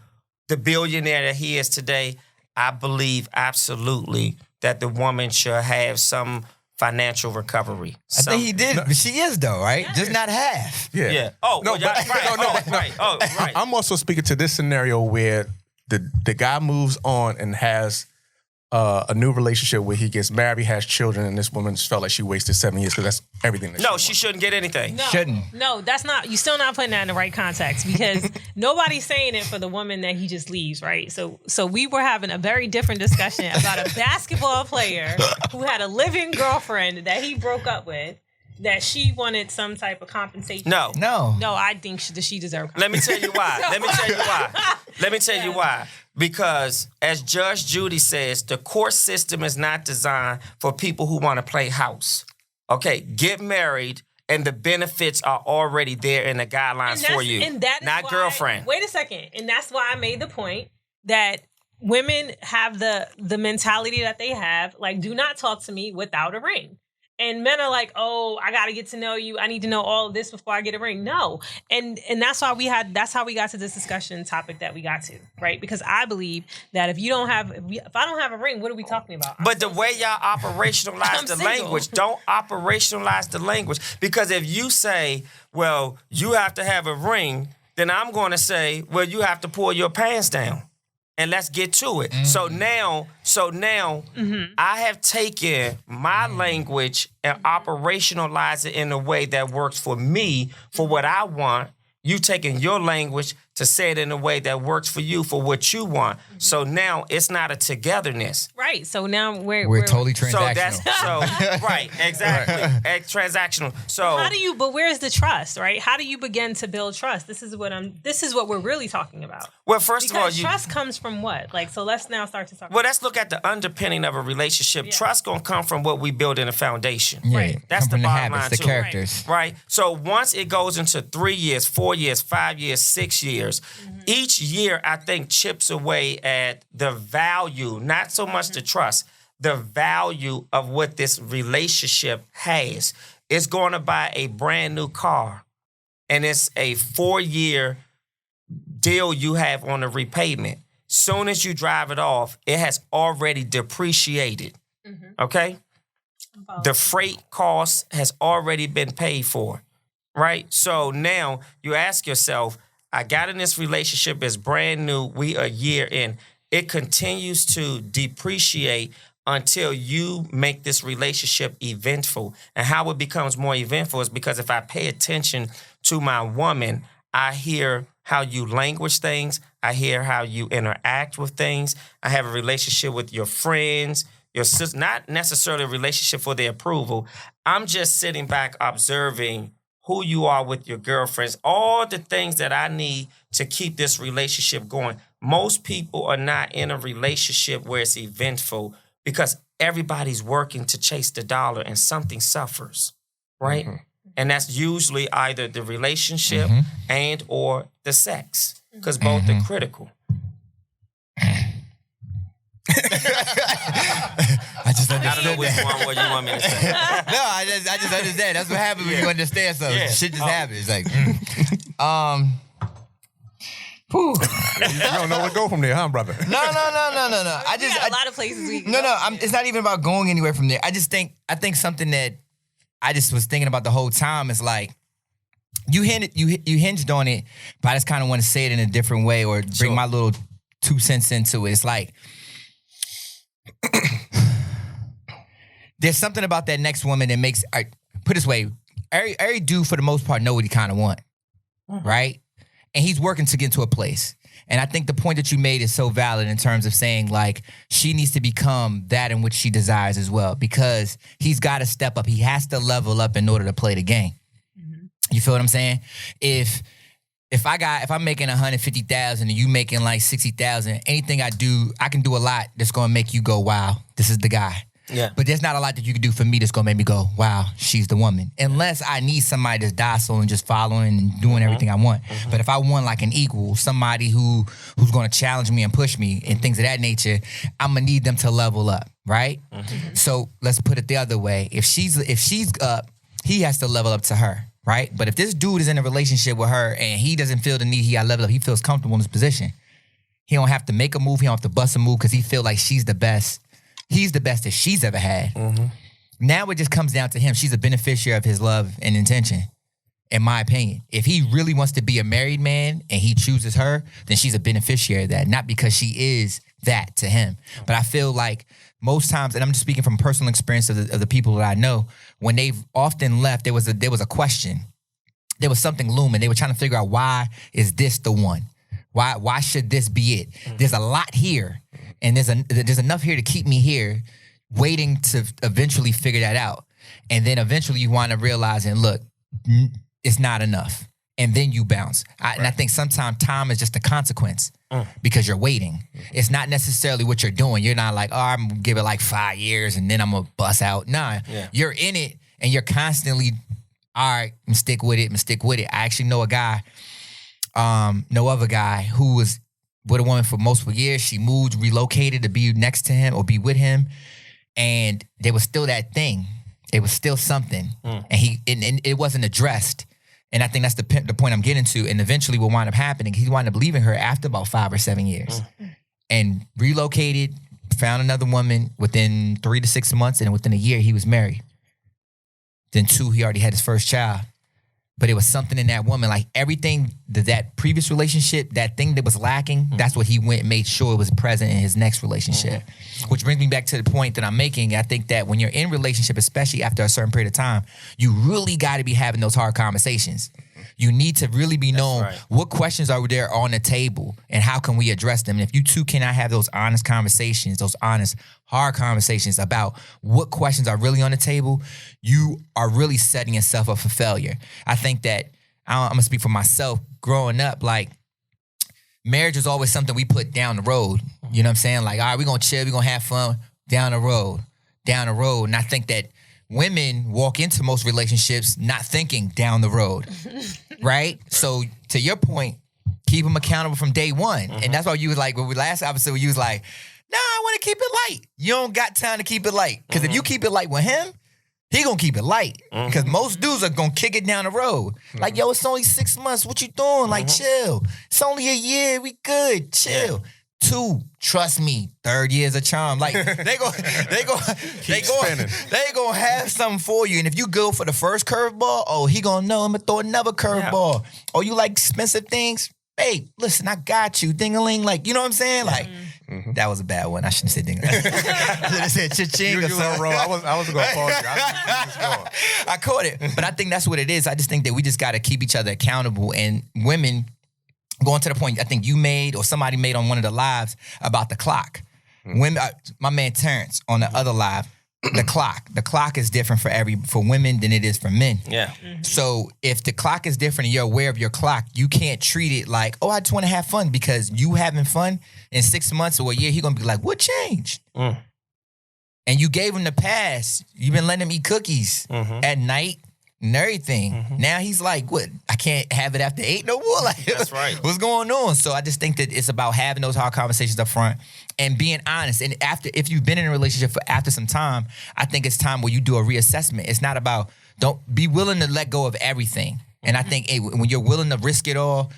the billionaire that he is today, I believe absolutely that the woman should have some financial recovery. I think he did. But she is, though, right? Yeah. Just not half. Yeah. Oh, no, right. Oh, right. I'm also speaking to this scenario where the guy moves on and has a new relationship where he gets married, has children, and this woman felt like she wasted 7 years because that's everything. She shouldn't get anything. No, shouldn't. No, that's not. You're still not putting that in the right context because nobody's saying it for the woman that he just leaves, right? So we were having a very different discussion about a basketball player who had a living girlfriend that he broke up with. That she wanted some type of compensation. No, I think she deserved. Let me tell you why. Let me tell you why. Because as Judge Judy says, the court system is not designed for people who want to play house. Okay, get married, and the benefits are already there in the guidelines for you. And that is not girlfriend. Wait a second, and that's why I made the point that women have the mentality that they have. Like, do not talk to me without a ring. And men are like, oh, I got to get to know you. I need to know all of this before I get a ring. No. And that's how we got to this discussion topic that we got to, right? Because I believe that if I don't have a ring, what are we talking about? But the way y'all operationalize the language, don't operationalize the language. Because if you say, well, you have to have a ring, then I'm going to say, well, you have to pull your pants down. And let's get to it. Mm-hmm. So now, mm-hmm. I have taken my language and operationalized it in a way that works for me, for what I want. You taking your language to say it in a way that works for you, for what you want. Mm-hmm. So now it's not a togetherness. Right. So now we're totally transactional. Right, exactly. Right. Transactional. So but where's the trust, right? How do you begin to build trust? This is what we're really talking about. Well, first of all, trust comes from what? Like, so let's now start to talk. Well, let's look at the underpinning of a relationship. Yeah. Trust gonna come from what we build in a foundation. Yeah. Right. That's the bottom line the characters. Right. So once it goes into 3 years, 4 years, 5 years, 6 years, years. Each year, I think, chips away at the value, not so much the trust, the value of what this relationship has. It's going to buy a brand new car, and it's a 4-year deal you have on the repayment. Soon as you drive it off, it has already depreciated. Okay? The freight cost has already been paid for, right? So now you ask yourself, I got in this relationship, it's brand new, we a year in. It continues to depreciate until you make this relationship eventful. And how it becomes more eventful is because if I pay attention to my woman, I hear how you language things. I hear how you interact with things. I have a relationship with your friends, your sister, not necessarily a relationship for their approval. I'm just sitting back observing who you are with your girlfriends, all the things that I need to keep this relationship going. Most people are not in a relationship where it's eventful because everybody's working to chase the dollar and something suffers, right? And that's usually either the relationship and or the sex, because both are critical. I just understood. I don't know which one what you want me to say. No, I just understand. That's what happens when you understand something. Yeah. Shit just happens. It's like, You don't know where to go from there, huh, brother? No. I We got a lot of places we can No. go. It's not even about going anywhere from there. I think something that I just was thinking about the whole time is like, you hinged on it, but I just kind of want to say it in a different way or bring my little 2 cents into it. It's like, there's something about that next woman that makes, put it this way, every dude for the most part know what he kind of want, right? And he's working to get to a place. And I think the point that you made is so valid in terms of saying, like, she needs to become that in which she desires as well, because he's got to step up. He has to level up in order to play the game. You feel what I'm saying? If I'm making 150,000 and you making like 60,000, anything I do, I can do a lot that's going to make you go, wow, this is the guy. Yeah. But there's not a lot that you can do for me that's going to make me go, wow, she's the woman. Unless I need somebody that's docile and just following and doing everything I want. But if I want like an equal, somebody who's going to challenge me and push me and things of that nature, I'm going to need them to level up, right? So let's put it the other way. If she's up, he has to level up to her, right? But if this dude is in a relationship with her and he doesn't feel the need, he got to level up, he feels comfortable in his position. He don't have to make a move, he don't have to bust a move because he feel like she's the best. He's the best that she's ever had. Now it just comes down to him. She's a beneficiary of his love and intention, in my opinion. If he really wants to be a married man and he chooses her, then she's a beneficiary of that, not because she is that to him. But I feel like most times, and I'm just speaking from personal experience of the people that I know, when they've often left, there was a question. There was something looming. They were trying to figure out, why is this the one? Why should this be it? There's a lot here. And there's enough here to keep me here, waiting to eventually figure that out. And then eventually you wind up realizing, look, it's not enough. And then you bounce. And I think sometimes time is just a consequence because you're waiting. It's not necessarily what you're doing. You're not like, oh, I'm going to give it like 5 years and then I'm going to bust out. Nah, you're in it and you're constantly, all right, I'm stick with it. I actually know a guy, no other guy who was with a woman for multiple years. She moved, relocated to be next to him or be with him. And there was still that thing. It was still something. And it wasn't addressed. And I think that's the point I'm getting to. And eventually what wound up happening, he wound up leaving her after about 5 or 7 years. And relocated, found another woman within 3 to 6 months. And within a year, he was married. Then 2, he already had his first child. But it was something in that woman, like everything that previous relationship, that thing that was lacking, that's what he went and made sure it was present in his next relationship. Which brings me back to the point that I'm making. I think that when you're in relationship, especially after a certain period of time, you really got to be having those hard conversations. You need to really be known what questions are there on the table and how can we address them. And if you two cannot have those honest conversations, those honest, hard conversations about what questions are really on the table, you are really setting yourself up for failure. I think that, I'm going to speak for myself, growing up, like, marriage was always something we put down the road. You know what I'm saying? Like, all right, we're going to chill, we're going to have fun down the road. And I think that women walk into most relationships not thinking down the road, right? So to your point, keep them accountable from day one. And that's why you was like, when we last episode, you was like, nah, I want to keep it light. You don't got time to keep it light. Because if you keep it light with him, he gonna keep it light. Because most dudes are gonna kick it down the road. Like, yo, it's only 6 months. What you doing? Like, chill. It's only a year. We good. Chill. Yeah. 2, trust me, 3rd year's a charm. Like, they gonna have something for you. And if you go for the first curveball, oh, he gonna know I'm gonna throw another curveball. Yeah. Oh, you like expensive things? Babe, listen, I got you. Ding-a-ling. Like, you know what I'm saying? Like, that was a bad one. I shouldn't say ding-a-ling. I should have said cha-ching or something. Wrong. I was going to pause you. I caught it. But I think that's what it is. I just think that we just got to keep each other accountable. And women, going to the point I think you made or somebody made on one of the lives about the clock. Women, my man Terrence on the other live, the clock is different for women than it is for men. Yeah. So if the clock is different and you're aware of your clock, you can't treat it like, oh, I just want to have fun, because you having fun in 6 months or a year, he gonna be like, what changed? And you gave him the pass. You've been letting him eat cookies at night and everything. Now he's like, what? I can't have it after 8 no more? Like, that's right. What's going on? So I just think that it's about having those hard conversations up front and being honest. And if you've been in a relationship after some time, I think it's time where you do a reassessment. It's not about, don't be willing to let go of everything. And I think when you're willing to risk it all,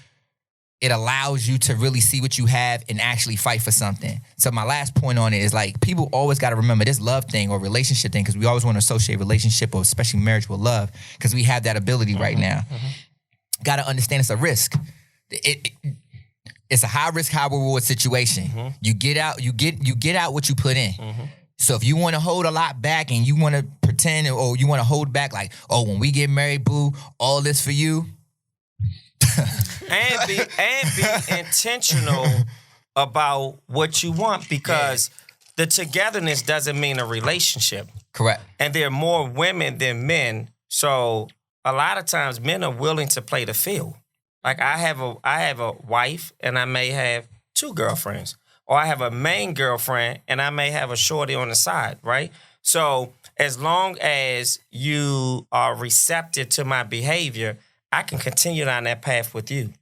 it allows you to really see what you have and actually fight for something. So my last point on it is, like, people always got to remember this love thing or relationship thing, because we always want to associate relationship or especially marriage with love, because we have that ability right now. Got to understand it's a risk. It's a high risk, high reward situation. You get out what you put in. So if you want to hold a lot back and you want to pretend, or you want to hold back like, oh, when we get married, boo, all this for you. and be intentional about what you want, because the togetherness doesn't mean a relationship. Correct. And there are more women than men, so a lot of times men are willing to play the field. Like, I have a wife and I may have 2 girlfriends, or I have a main girlfriend and I may have a shorty on the side, right? So as long as you are receptive to my behavior, I can continue down that path with you.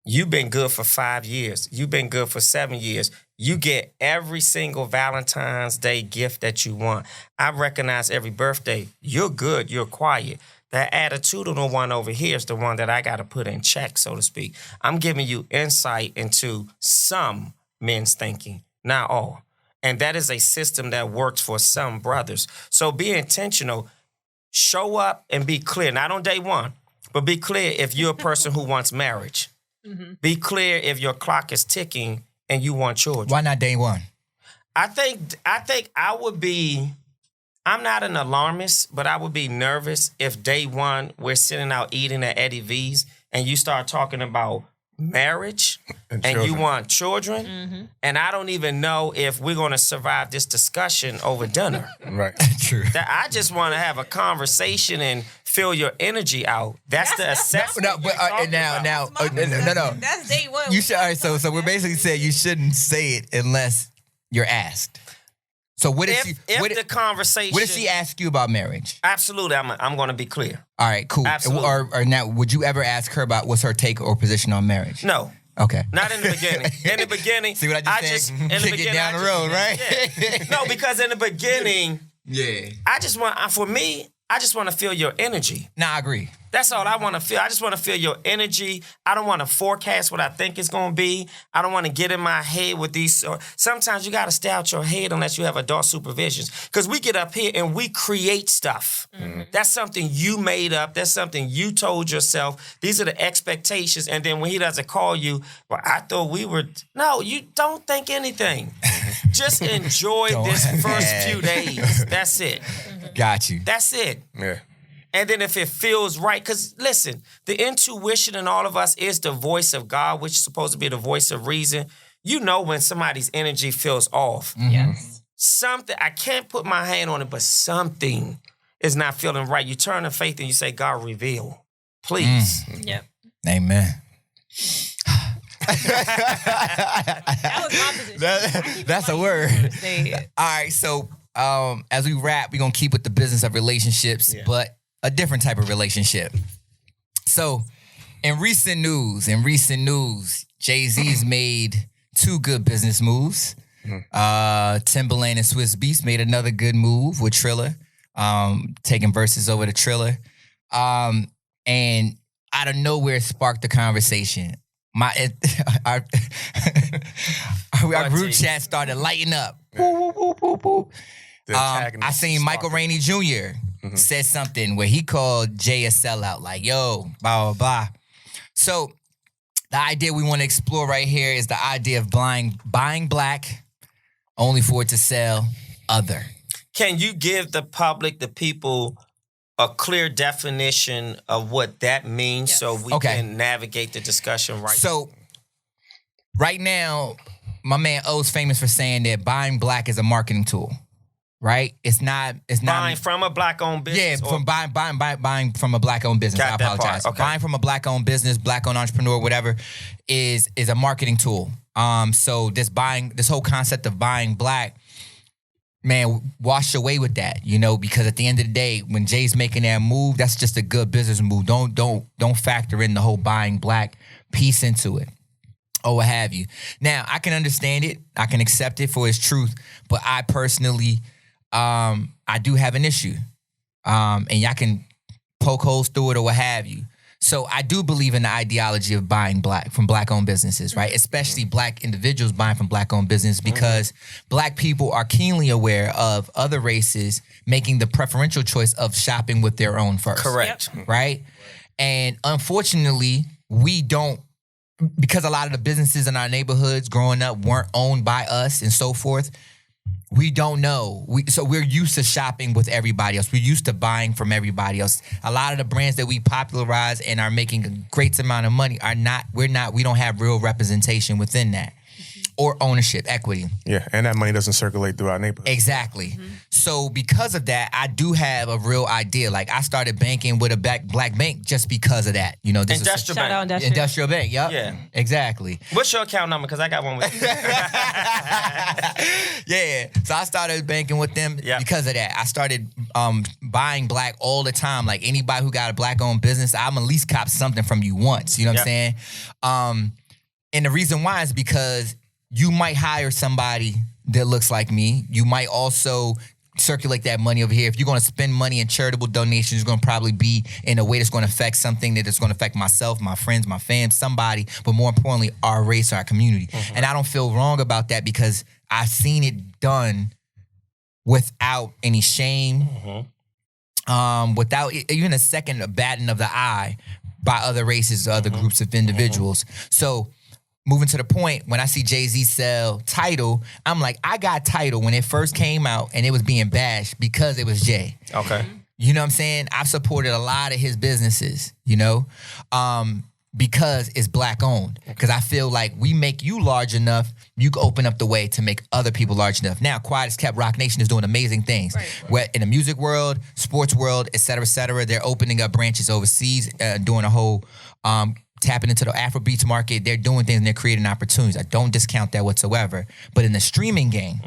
You've been good for 5 years. You've been good for 7 years. You get every single Valentine's Day gift that you want. I recognize every birthday. You're good. You're quiet. That attitudinal one over here is the one that I got to put in check, so to speak. I'm giving you insight into some men's thinking, not all. And that is a system that works for some brothers. So be intentional. Show up and be clear. Not on day one, but be clear if you're a person who wants marriage. Be clear if your clock is ticking and you want children. Why not day one? I think I would be, I'm not an alarmist, but I would be nervous if day one we're sitting out eating at Eddie V's and you start talking about marriage and you want children, and I don't even know if we're going to survive this discussion over dinner. Right. True. That I just want to have a conversation and feel your energy out. That's the assessment. No. That's day one. You should. All right, so we're basically saying you shouldn't say it unless you're asked. So what if the conversation? What if she ask you about marriage? Absolutely, I'm going to be clear. All right, cool. Absolutely. Or now, would you ever ask her about what's her take or position on marriage? No. Okay. Not in the beginning. In the beginning, see what I just said? In the Kick beginning, it down the road, right? Yeah. No, because in the beginning, I just want to feel your energy. Nah, I agree. That's all I want to feel. I just want to feel your energy. I don't want to forecast what I think it's going to be. I don't want to get in my head with these. Sometimes you got to stay out your head unless you have adult supervision. Because we get up here and we create stuff. That's something you made up. That's something you told yourself. These are the expectations. And then when he doesn't call you, well, I thought we were. No, you don't think anything. Just enjoy this first few days. That's it. Got you. That's it. Yeah. And then if it feels right, because listen, the intuition in all of us is the voice of God, which is supposed to be the voice of reason. You know when somebody's energy feels off. Yes. Something, I can't put my hand on it, but something is not feeling right. You turn to faith and you say, God, reveal. Please. Yep. Amen. That was my position. That's a word. All right, so as we wrap, we're going to keep with the business of relationships, but a different type of relationship. So In recent news, Jay-Z's made 2 good business moves. Timbaland and Swiss Beats made another good move with Triller, taking verses over to Triller. And out of nowhere sparked the conversation. Our group chat started lighting up. I seen Michael Rainey Jr. Said something where he called Jay a sellout, like, yo, blah, blah, blah. So the idea we want to explore right here is the idea of buying black only for it to sell other. Can you give the public, the people, a clear definition of what that means so we can navigate the discussion right? So right now, my man O's famous for saying that buying black is a marketing tool. Right? It's not buying from a black-owned business. Yeah, from buying from a black-owned business. I apologize. Okay. Buying from a black-owned business, black-owned entrepreneur, whatever, is a marketing tool. So this whole concept of buying black, man, wash away with that, because at the end of the day, when Jay's making that move, that's just a good business move. Don't factor in the whole buying black piece into it. Or what have you. Now, I can understand it. I can accept it for its truth. But I personally, I do have an issue. And y'all can poke holes through it or what have you. So I do believe in the ideology of buying black from black-owned businesses, right? Especially black individuals buying from black-owned business because black people are keenly aware of other races making the preferential choice of shopping with their own first. Correct. Right? And unfortunately, we don't, because a lot of the businesses in our neighborhoods growing up weren't owned by us and so forth, we don't know. So we're used to shopping with everybody else. We're used to buying from everybody else. A lot of the brands that we popularize and are making a great amount of money we don't have real representation within that. Or ownership, equity. Yeah, and that money doesn't circulate through our neighborhood. Exactly. Mm-hmm. So because of that, I do have a real idea. Like I started banking with a black bank just because of that. This Industrial Bank. Industrial Bank, yep. Yeah. Exactly. What's your account number? Because I got one with you. Yeah. So I started banking with them because of that. I started buying black all the time. Like anybody who got a black-owned business, I'm at least cop something from you once. You know what I'm saying? And the reason why is because you might hire somebody that looks like me. You might also circulate that money over here. If you're going to spend money in charitable donations, it's going to probably be in a way that's going to affect something that is going to affect myself, my friends, my fam, somebody, but more importantly, our race, our community. Mm-hmm. And I don't feel wrong about that because I've seen it done without any shame, without even a second batting of the eye by other races or other groups of individuals. So moving to the point, when I see Jay-Z sell Tidal, I'm like, I got Tidal when it first came out and it was being bashed because it was Jay. Okay. You know what I'm saying? I've supported a lot of his businesses, because it's black owned. Because I feel like we make you large enough, you can open up the way to make other people large enough. Now, Quiet as Kept, Rock Nation is doing amazing things. Right. Where in the music world, sports world, et cetera, they're opening up branches overseas, doing a whole tapping into the Afrobeats market. They're doing things and they're creating opportunities. I don't discount that whatsoever. But in the streaming game,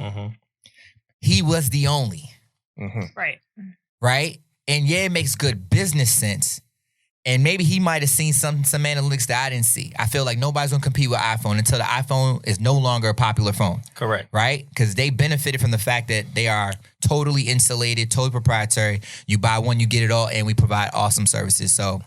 he was the only. Right. Right? And yeah, it makes good business sense. And maybe he might have seen some analytics that I didn't see. I feel like nobody's going to compete with iPhone until the iPhone is no longer a popular phone. Correct. Right? Because they benefited from the fact that they are totally insulated, totally proprietary. You buy one, you get it all, and we provide awesome services. So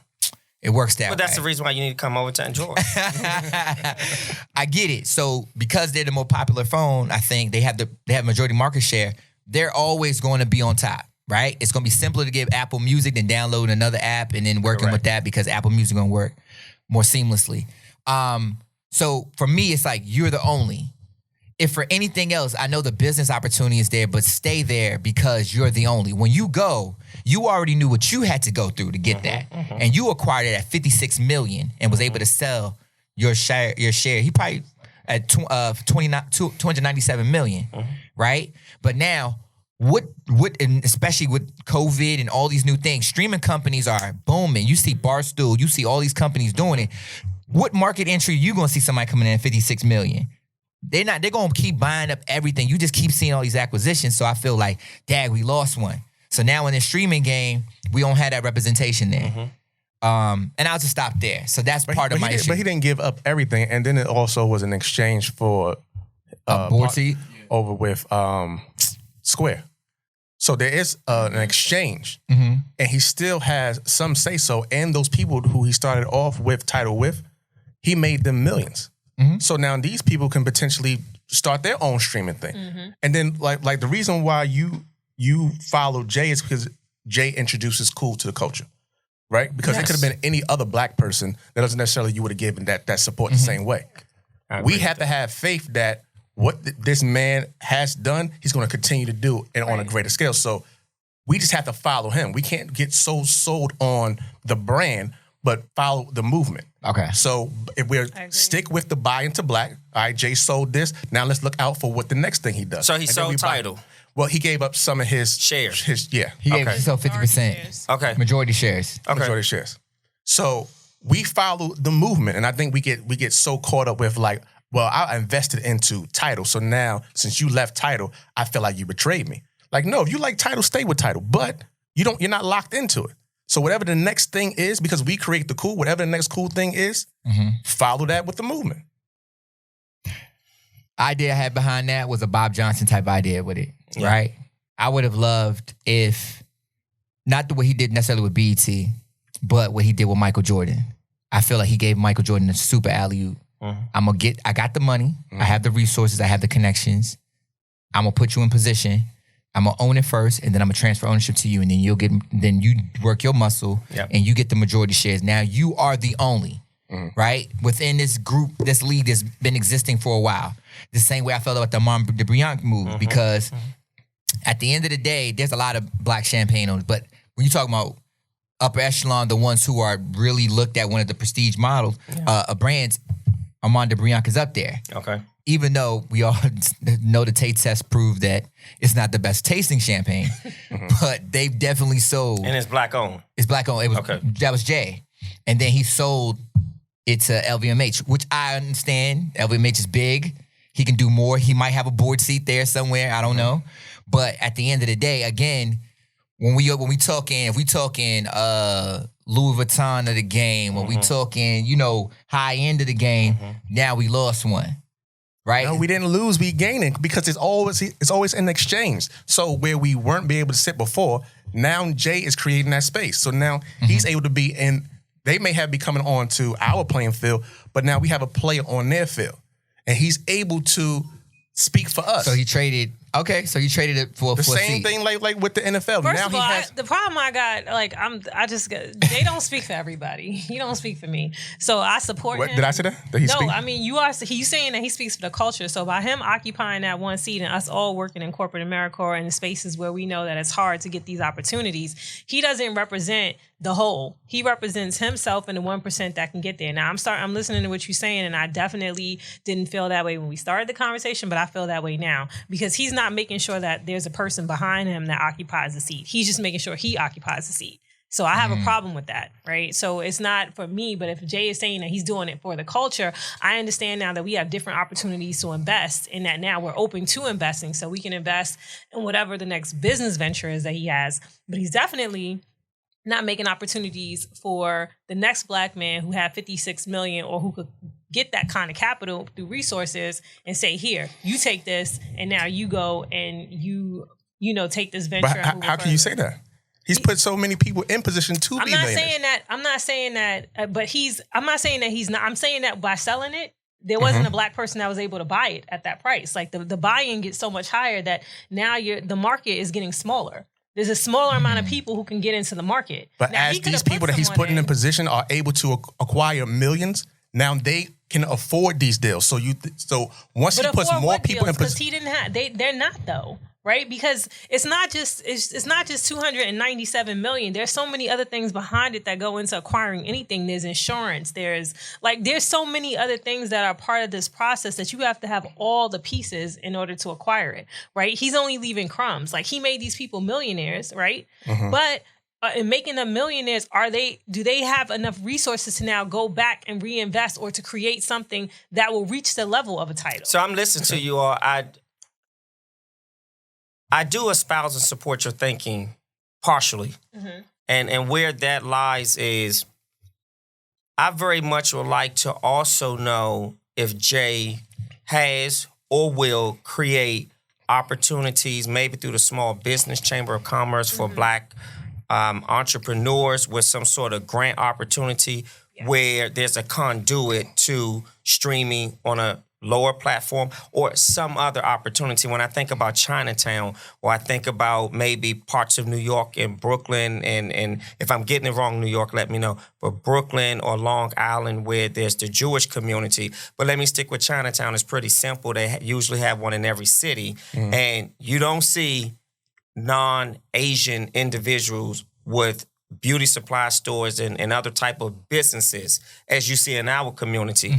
it works that way. But that's the reason why you need to come over to enjoy. I get it. So because they're the more popular phone, I think they have majority market share. They're always going to be on top, right? It's going to be simpler to give Apple Music than downloading another app and then working with that because Apple Music going to work more seamlessly. So for me, it's like you're the only. If for anything else, I know the business opportunity is there, but stay there because you're the only. When you go, you already knew what you had to go through to get that. And you acquired it at $56 million and was able to sell your share. He probably at $297 million, right? But now, and especially with COVID and all these new things, streaming companies are booming. You see Barstool, you see all these companies doing it. What market entry you gonna see somebody coming in at $56 million? They're going to keep buying up everything. You just keep seeing all these acquisitions. So I feel like, dang, we lost one. So now in the streaming game, we don't have that representation there. And I'll just stop there. So that's part of my issue. But he didn't give up everything, and then it also was an exchange for a board seat over with Square. So there is an exchange, Mm-hmm. and he still has some say so. And those people who he started off with Tidal with, he made them millions. Mm-hmm. So now these people can potentially start their own streaming thing. Mm-hmm. And then like the reason why you follow Jay is because Jay introduces cool to the culture, right? Because it could have been any other black person that doesn't necessarily you would have given that support the same way. We have to have faith that what this man has done, he's going to continue to do and on a greater scale. So we just have to follow him. We can't get so sold on the brand, but follow the movement. Okay. So if we stick with the buy into black, all right, Jay sold this. Now let's look out for what the next thing he does. So he sold Tidal. Well, he gave up some of his shares. He gave himself 50%. Okay. Majority shares. Okay. Majority shares. So we follow the movement, and I think we get so caught up with like, well, I invested into Tidal, so now since you left Tidal, I feel like you betrayed me. Like, no, if you like Tidal, stay with Tidal, but you're not locked into it. So whatever the next thing is, because we create the cool, whatever the next cool thing is, follow that with the movement. Idea I had behind that was a Bob Johnson type idea with it, right? I would have loved if, not the way he did necessarily with BET, but what he did with Michael Jordan. I feel like he gave Michael Jordan a super alley-oop. I got the money, I have the resources, I have the connections. I'm gonna put you in position. I'm gonna own it first, and then I'm gonna transfer ownership to you, and then you work your muscle, and you get the majority shares. Now you are the only, right, within this group, this league that's been existing for a while. The same way I felt about the Browne move, because at the end of the day, there's a lot of black champagne owners, but when you talk about upper echelon, the ones who are really looked at one of the prestige models, brands, Armand de Browne is up there. Okay. Even though we all know the taste test proved that it's not the best tasting champagne, but they've definitely sold. And it's black owned. It's black owned. That was Jay. And then he sold it to LVMH, which I understand. LVMH is big. He can do more. He might have a board seat there somewhere. I don't know. But at the end of the day, again, when we talking, if we talking Louis Vuitton of the game, when we talking, high end of the game, now we lost one. Right? No, we didn't lose, we gaining because it's always an exchange. So where we weren't be able to sit before, now Jay is creating that space. So now he's able to be in, they may have be coming on to our playing field, but now we have a player on their field. And he's able to speak for us. So he traded it for the for same thing like with the NFL. First now of all, he has the problem I got, they don't speak for everybody. He don't speak for me. So I support him. Did I say that? Did he No, speak? I mean, he's saying that he speaks for the culture. So by him occupying that one seat and us all working in corporate America or in the spaces where we know that it's hard to get these opportunities, he doesn't represent the whole. He represents himself and the 1% that can get there. Now I'm listening to what you're saying, and I definitely didn't feel that way when we started the conversation, but I feel that way now because he's not making sure that there's a person behind him that occupies the seat. He's just making sure he occupies the seat. So I have a problem with that, right? So it's not for me, but if Jay is saying that he's doing it for the culture, I understand now that we have different opportunities to invest in that now. We're open to investing, so we can invest in whatever the next business venture is that he has. But he's definitely not making opportunities for the next black man who had 56 million or who could get that kind of capital through resources and say, here, you take this, and now you go and you take this venture. But how can you say that? He's put so many people in position to be millionaires. I'm not saying that, but I'm not saying that he's not. I'm saying that by selling it, there wasn't a black person that was able to buy it at that price. Like the buy-in gets so much higher that now the market is getting smaller. There's a smaller amount of people who can get into the market. But now, as these people that he's putting in position are able to acquire millions, now they can afford these deals. So once he puts more people in position, he didn't have. They're not though. Right? Because it's not just 297 million. There's so many other things behind it that go into acquiring anything. There's insurance. There's so many other things that are part of this process that you have to have all the pieces in order to acquire it. Right? He's only leaving crumbs. Like he made these people millionaires, right? But in making them millionaires, do they have enough resources to now go back and reinvest or to create something that will reach the level of a Tidal? So I'm listening to you all. I do espouse and support your thinking partially. And where that lies is I very much would like to also know if Jay has or will create opportunities, maybe through the Small Business Chamber of Commerce for Black entrepreneurs, with some sort of grant opportunity where there's a conduit to streaming on a lower platform or some other opportunity. When I think about Chinatown, or I think about maybe parts of New York and Brooklyn, and if I'm getting it wrong, New York, let me know, but Brooklyn or Long Island where there's the Jewish community. But let me stick with Chinatown. It's pretty simple. They usually have one in every city, and you don't see non-Asian individuals with beauty supply stores and other type of businesses as you see in our community.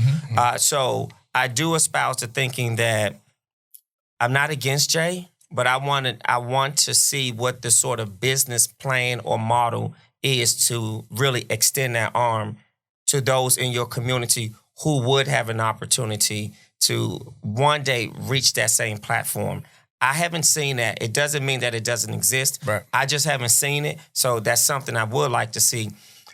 So I do espouse to thinking that I'm not against Jay, but I want to see what the sort of business plan or model is to really extend that arm to those in your community who would have an opportunity to one day reach that same platform. I haven't seen that. It doesn't mean that it doesn't exist. Right. I just haven't seen it. So that's something I would like to see.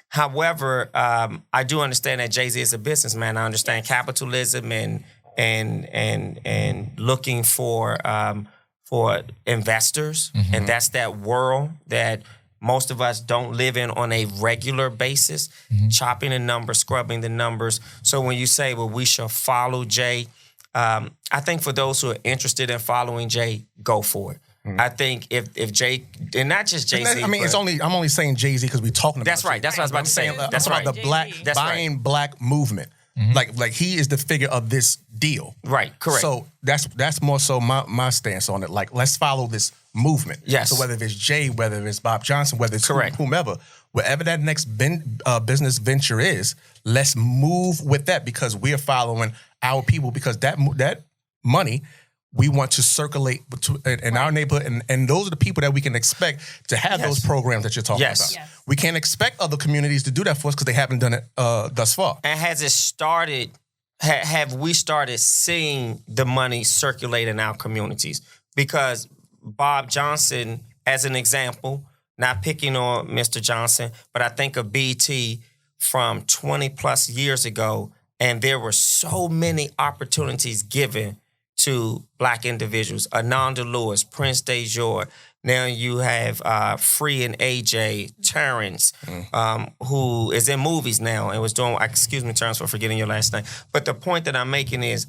However, I do understand that Jay-Z is a businessman. I understand capitalism and looking for investors, and that's that world that most of us don't live in on a regular basis, chopping the numbers, scrubbing the numbers. So when you say, well, we shall follow Jay, I think for those who are interested in following Jay, go for it. I think if Jay, and not just Jay-Z. I mean, I'm only saying Jay-Z because we're talking about. That's right. Jay-Z. That's what I was about to say. I'm That's talking right. about the black That's buying right. black movement. Like he is the figure of this deal. Right. Correct. So that's more so my stance on it. Like, let's follow this movement. Yes. So whether it's Jay, whether it's Bob Johnson, whether it's Correct. whomever, wherever that next business venture is, let's move with that because we're following our people, because that money we want to circulate in our neighborhood, and those are the people that we can expect to have those programs that you're talking about. Yes. We can't expect other communities to do that for us because they haven't done it thus far. And has it started? Have we started seeing the money circulate in our communities? Because Bob Johnson, as an example, not picking on Mr. Johnson, but I think of BT from 20 plus years ago, and there were so many opportunities given to Black individuals. Ananda Lewis, Prince DeJour. Now you have Free and AJ, Terrence, who is in movies now and was doing, excuse me, Terrence, for forgetting your last name. But the point that I'm making is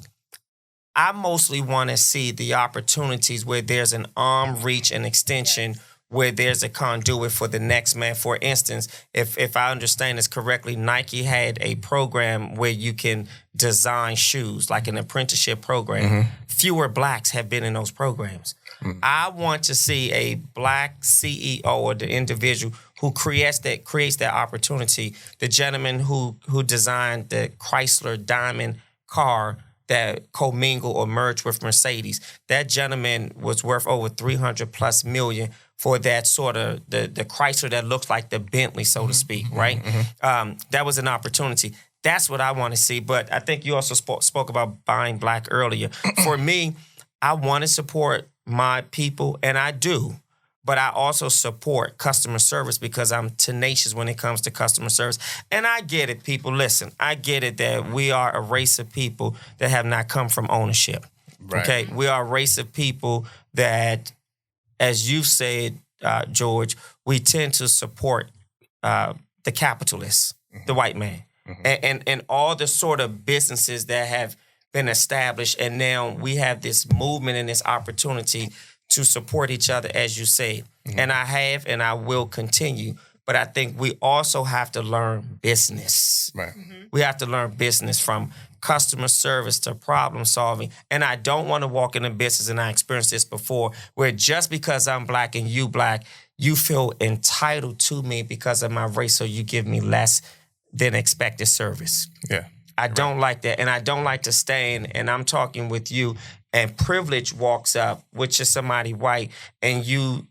I mostly want to see the opportunities where there's an arm reach and extension, where there's a conduit for the next man. For instance, if I understand this correctly, Nike had a program where you can design shoes, like an apprenticeship program. Fewer Blacks have been in those programs. I want to see a Black CEO or the individual who creates that opportunity. The gentleman who designed the Chrysler Diamond car that commingled or merged with Mercedes. That gentleman was worth over $300+ million for that sort of the Chrysler that looks like the Bentley, so to speak, right? That was an opportunity. That's what I want to see. But I think you also spoke about buying Black earlier. For me, I want to support my people, and I do. But I also support customer service because I'm tenacious when it comes to customer service. And I get it, people. Listen, I get it that we are a race of people that have not come from ownership. Right. Okay? We are a race of people that, as you've said, George, we tend to support the capitalists, the white man, and all the sort of businesses that have been established. And now we have this movement and this opportunity to support each other, as you say. And I have and I will continue. But I think we also have to learn business. Right. We have to learn business, from customer service to problem solving. And I don't want to walk in a business, and I experienced this before, where just because I'm Black and you Black, you feel entitled to me because of my race, so you give me less than expected service. Yeah. I don't like that. And I don't like to stand, and I'm talking with you, and privilege walks up, which is somebody white, and you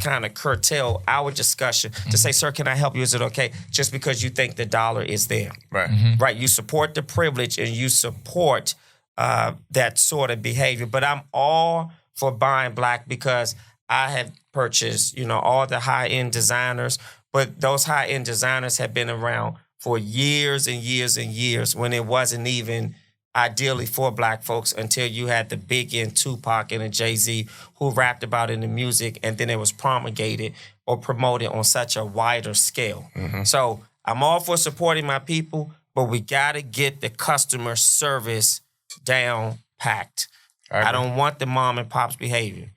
kind of curtail our discussion to say, sir, can I help you? Is it okay? Just because you think the dollar is there. Right. Right. You support the privilege and you support that sort of behavior. But I'm all for buying Black because I have purchased, all the high-end designers, but those high-end designers have been around for years and years and years when it wasn't even ideally for black folks until you had the Biggie and Tupac and a Jay-Z who rapped about it in the music, and then it was promulgated or promoted on such a wider scale. So I'm all for supporting my people, but we got to get the customer service down packed. I don't want the mom and pop's behavior.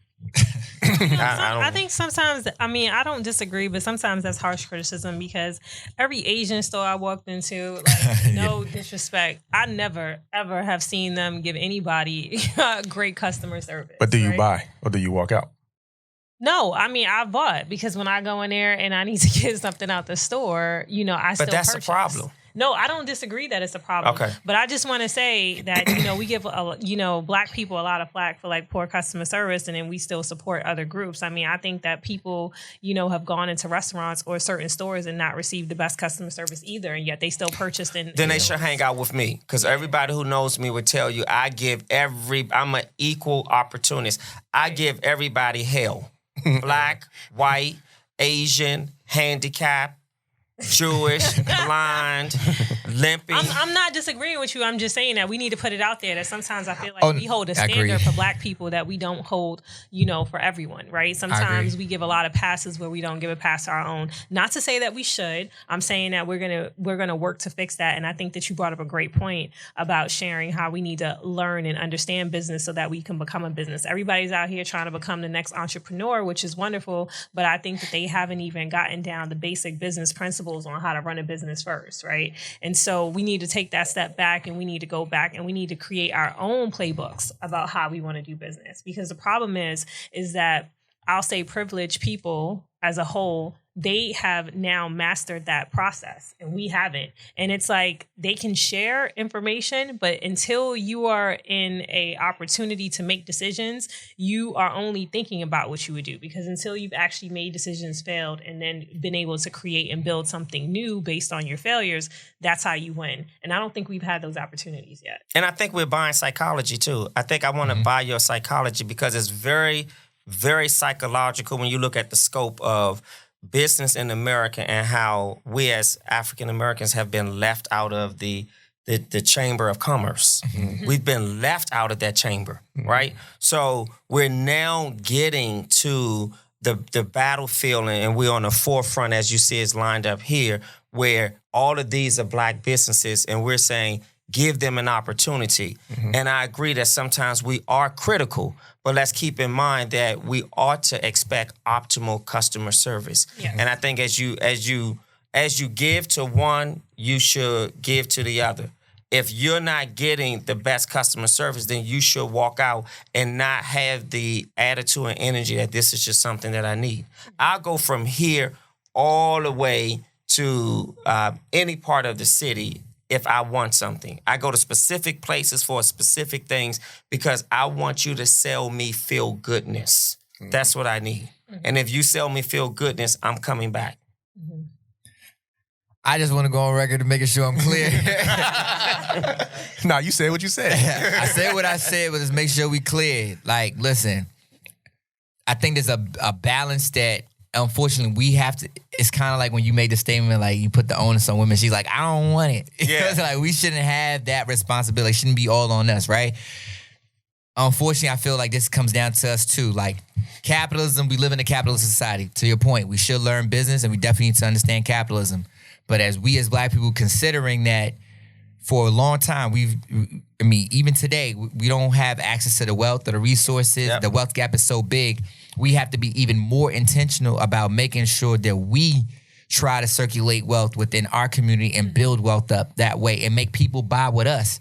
I think sometimes, I don't disagree, but sometimes that's harsh criticism because every Asian store I walked into, like, no disrespect, I never, ever have seen them give anybody great customer service. But do you buy or do you walk out? No, I bought because when I go in there and I need to get something out the store, I still purchase. But that's the problem. No, I don't disagree that it's a problem. Okay. But I just want to say that, we give, black people a lot of flack for like poor customer service, and then we still support other groups. I think that people, have gone into restaurants or certain stores and not received the best customer service either, and yet they still purchased. Then they should hang out with me, because everybody who knows me would tell you I'm an equal opportunist. I give everybody hell. Black, white, Asian, handicapped, Jewish, blind, limping. I'm not disagreeing with you. I'm just saying that we need to put it out there that sometimes I feel like we hold a standard for black people that we don't hold, for everyone, right? Sometimes we give a lot of passes where we don't give a pass to our own. Not to say that we should. I'm saying that we're gonna work to fix that. And I think that you brought up a great point about sharing how we need to learn and understand business so that we can become a business. Everybody's out here trying to become the next entrepreneur, which is wonderful, but I think that they haven't even gotten down the basic business principles on how to run a business first, right? And so we need to take that step back, and we need to go back and we need to create our own playbooks about how we want to do business. Because the problem is that I'll say privileged people as a whole, they have now mastered that process and we haven't. And it's like they can share information, but until you are in a opportunity to make decisions, you are only thinking about what you would do, because until you've actually made decisions, failed, and then been able to create and build something new based on your failures, that's how you win. And I don't think we've had those opportunities yet. And I think we're buying psychology too. I think I want to buy your psychology because it's very, very psychological when you look at the scope of business in America and how we as African Americans have been left out of the chamber of commerce. We've been left out of that chamber, right? So we're now getting to the battlefield, and we're on the forefront, as you see is lined up here, where all of these are black businesses, and we're saying, give them an opportunity. And I agree that sometimes we are critical, but let's keep in mind that we ought to expect optimal customer service. And I think as you give to one, you should give to the other. If you're not getting the best customer service, then you should walk out and not have the attitude and energy that this is just something that I need. I'll go from here all the way to any part of the city if I want something. I go to specific places for specific things because I want you to sell me feel goodness. That's what I need. And if you sell me feel goodness, I'm coming back. I just want to go on record to making sure I'm clear. Nah, you said what you said. I said what I said, but just make sure we clear. Like, listen, I think there's a balance that unfortunately we have to. It's kind of like when you made the statement, like you put the onus on women. She's like, I don't want it. Yeah. It's like we shouldn't have that responsibility. It shouldn't be all on us, right? Unfortunately, I feel like this comes down to us too. Like capitalism, we live in a capitalist society. To your point, we should learn business and we definitely need to understand capitalism. But as black people, considering that for a long time, even today, we don't have access to the wealth or the resources. Yep. The wealth gap is so big. We have to be even more intentional about making sure that we try to circulate wealth within our community and build wealth up that way and make people buy with us.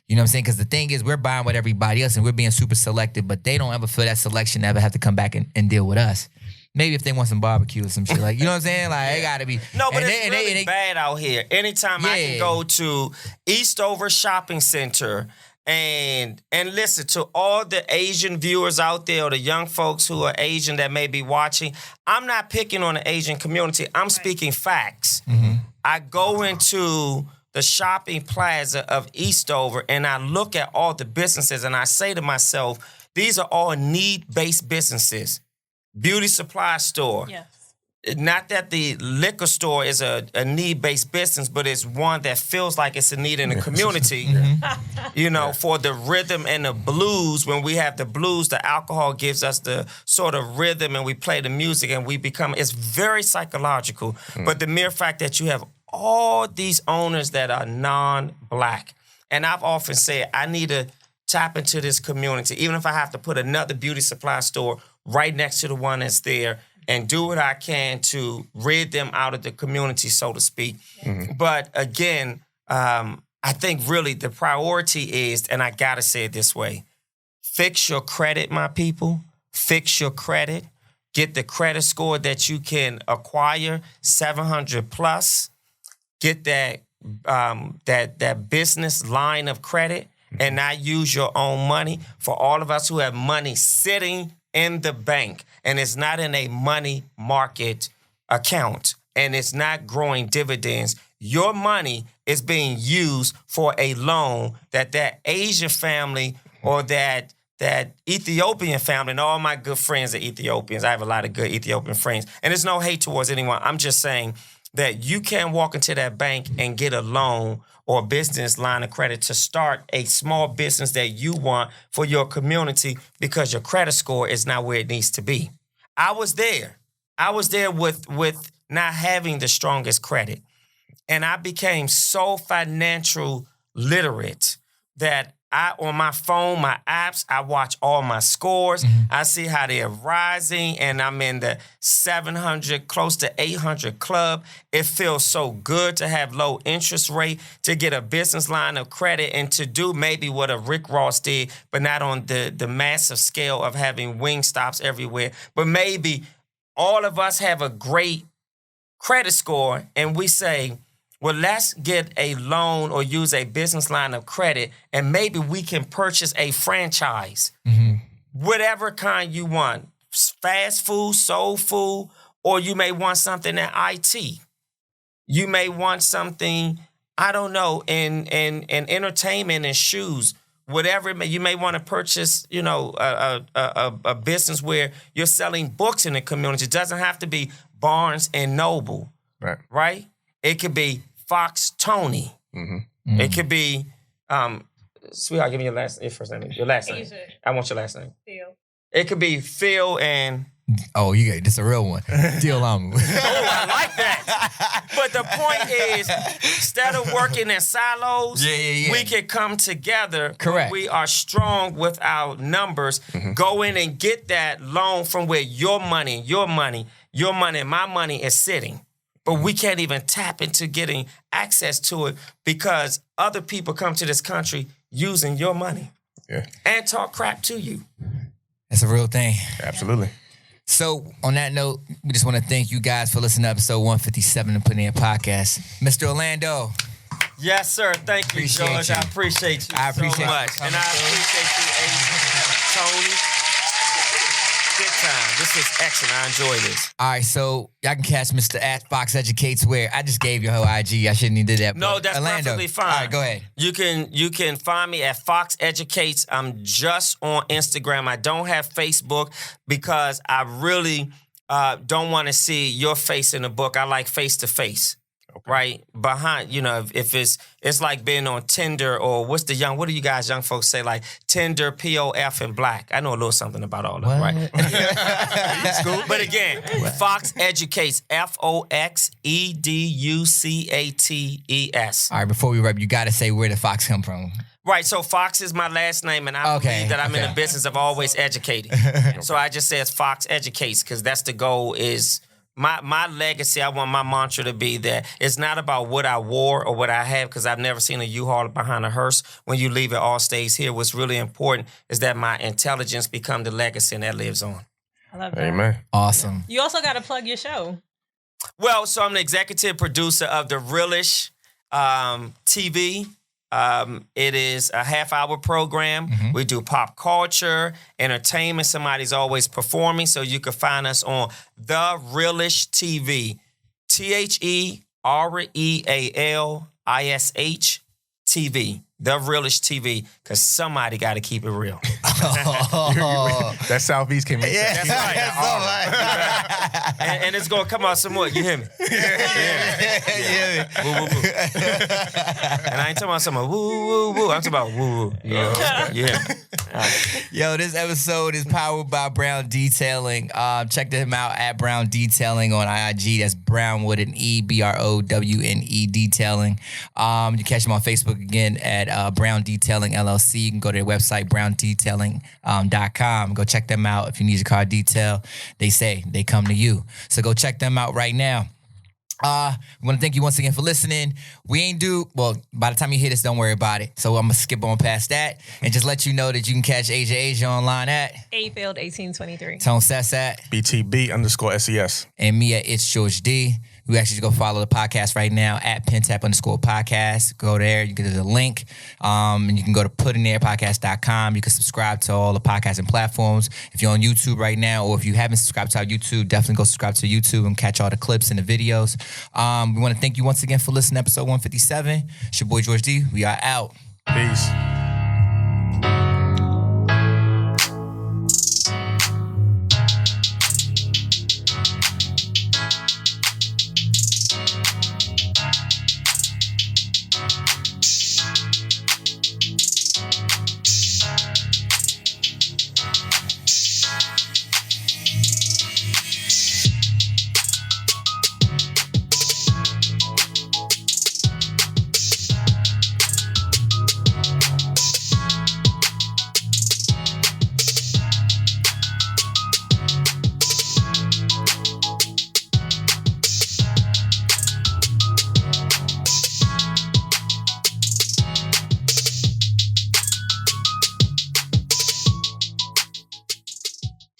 You know what I'm saying? Because the thing is, we're buying with everybody else and we're being super selective, but they don't ever feel that selection ever have to come back and deal with us. Maybe if they want some barbecue or some shit, like, you know what I'm saying? Like, it gotta be. No, but it's really bad out here. Anytime I can go to Eastover Shopping Center and listen to all the Asian viewers out there or the young folks who are Asian that may be watching, I'm not picking on the Asian community. I'm speaking facts. I go into the shopping plaza of Eastover and I look at all the businesses and I say to myself, these are all need-based businesses. Beauty supply store, not that the liquor store is a need-based business, but it's one that feels like it's a need in the community. You know, for the rhythm and the blues. When we have the blues, the alcohol gives us the sort of rhythm, and we play the music, and we become. It's very psychological. But the mere fact that you have all these owners that are non-black, and I've often said I need to tap into this community, even if I have to put another beauty supply store right next to the one that's there, and do what I can to rid them out of the community, so to speak. But again, I think really the priority is, and I gotta say it this way, fix your credit, my people. Fix your credit. Get the credit score that you can acquire, 700 plus. Get that that business line of credit, and not use your own money. For all of us who have money sitting in the bank, and it's not in a money market account, and it's not growing dividends, your money is being used for a loan that Asian family or that Ethiopian family, and all my good friends are Ethiopians. I have a lot of good Ethiopian friends, and there's no hate towards anyone. I'm just saying that you can't walk into that bank and get a loan or a business line of credit to start a small business that you want for your community because your credit score is not where it needs to be. I was there. I was there with not having the strongest credit. And I became so financial literate that on my phone, my apps, I watch all my scores. I see how they're rising, and I'm in the 700, close to 800 club. It feels so good to have low interest rate, to get a business line of credit, and to do maybe what a Rick Ross did, but not on the massive scale of having wing stops everywhere. But maybe all of us have a great credit score, and we say, well, let's get a loan or use a business line of credit, and maybe we can purchase a franchise, whatever kind you want, fast food, soul food, or you may want something in IT. You may want something, I don't know, in entertainment and shoes, whatever it may. You may want to purchase, you know, a business where you're selling books in the community. It doesn't have to be Barnes and Noble, right? It could be Fox Tony. It could be, sweetheart, give me your first name. Your last name. I want your last name. Phil. It could be Phil and... Oh, you got this a real one. Phil Lamu. Oh, I like that. But the point is, instead of working in silos, we can come together. Correct. We are strong with our numbers. Go in and get that loan from where your money, and my money is sitting. But we can't even tap into getting access to it because other people come to this country using your money and talk crap to you. That's a real thing. Absolutely. So on that note, we just want to thank you guys for listening to episode 157 of Putting In Podcast. Mr. Orlando. Yes, sir. Thank you, George. I appreciate you so much. And I appreciate you, Asia, Tony. Big time. This was excellent. I enjoy this. All right, so y'all can catch Mr. at Fox Educates where I just gave you her IG. I shouldn't have did that. No, that's Orlando, perfectly fine. All right, go ahead. You can find me at Fox Educates. I'm just on Instagram. I don't have Facebook because I really don't want to see your face in the book. I like face to face. Right behind, you know, if it's like being on Tinder or what do you guys young folks say, like Tinder, POF, and black. I know a little something about all of them, right? But again, Fox Educates, FOXEDUCATES. All right, before we wrap, you got to say where the Fox come from. Right, so Fox is my last name, and I believe that I'm in the business of always educating. So I just say it's Fox Educates because that's the goal is... My legacy, I want my mantra to be that it's not about what I wore or what I have, because I've never seen a U-Haul behind a hearse. When you leave, it all stays here. What's really important is that my intelligence become the legacy, and that lives on. I love that. Amen. Awesome. You also got to plug your show. Well, so I'm the executive producer of the Realish TV. It is a half-hour program. We do pop culture, entertainment. Somebody's always performing, so you can find us on The Realish TV. TheRealish TV. The Realish TV, because somebody got to keep it real. That Southeast can make Yeah, sense. that's all right. and it's gonna come out some more. You hear me? Yeah. Woo, woo, woo. And I ain't talking about something woo woo woo. I'm talking about woo woo. Yeah. Yo, this episode is powered by Browne Detailing. Check them out at Browne Detailing on IG. That's Browne with an E, BROWNE Detailing. You catch them on Facebook again at Browne Detailing LLC. You can go to their website, brownedetailing.com. Go check them out. If you need your car detail, they say they come to you. So go check them out right now. We want to thank you once again for listening. By the time you hear this, don't worry about it. So I'm going to skip on past that and just let you know that you can catch Asia online at Afield 1823. Tone Sess at BTB_SES. and me at It's George D. You actually go follow the podcast right now at Pintap_podcast. Go there. You get the link. And you can go to putintheirpodcast.com. You can subscribe to all the podcasting platforms. If you're on YouTube right now, or if you haven't subscribed to our YouTube, definitely go subscribe to YouTube and catch all the clips and the videos. We want to thank you once again for listening to episode 157. It's your boy George D. We are out. Peace.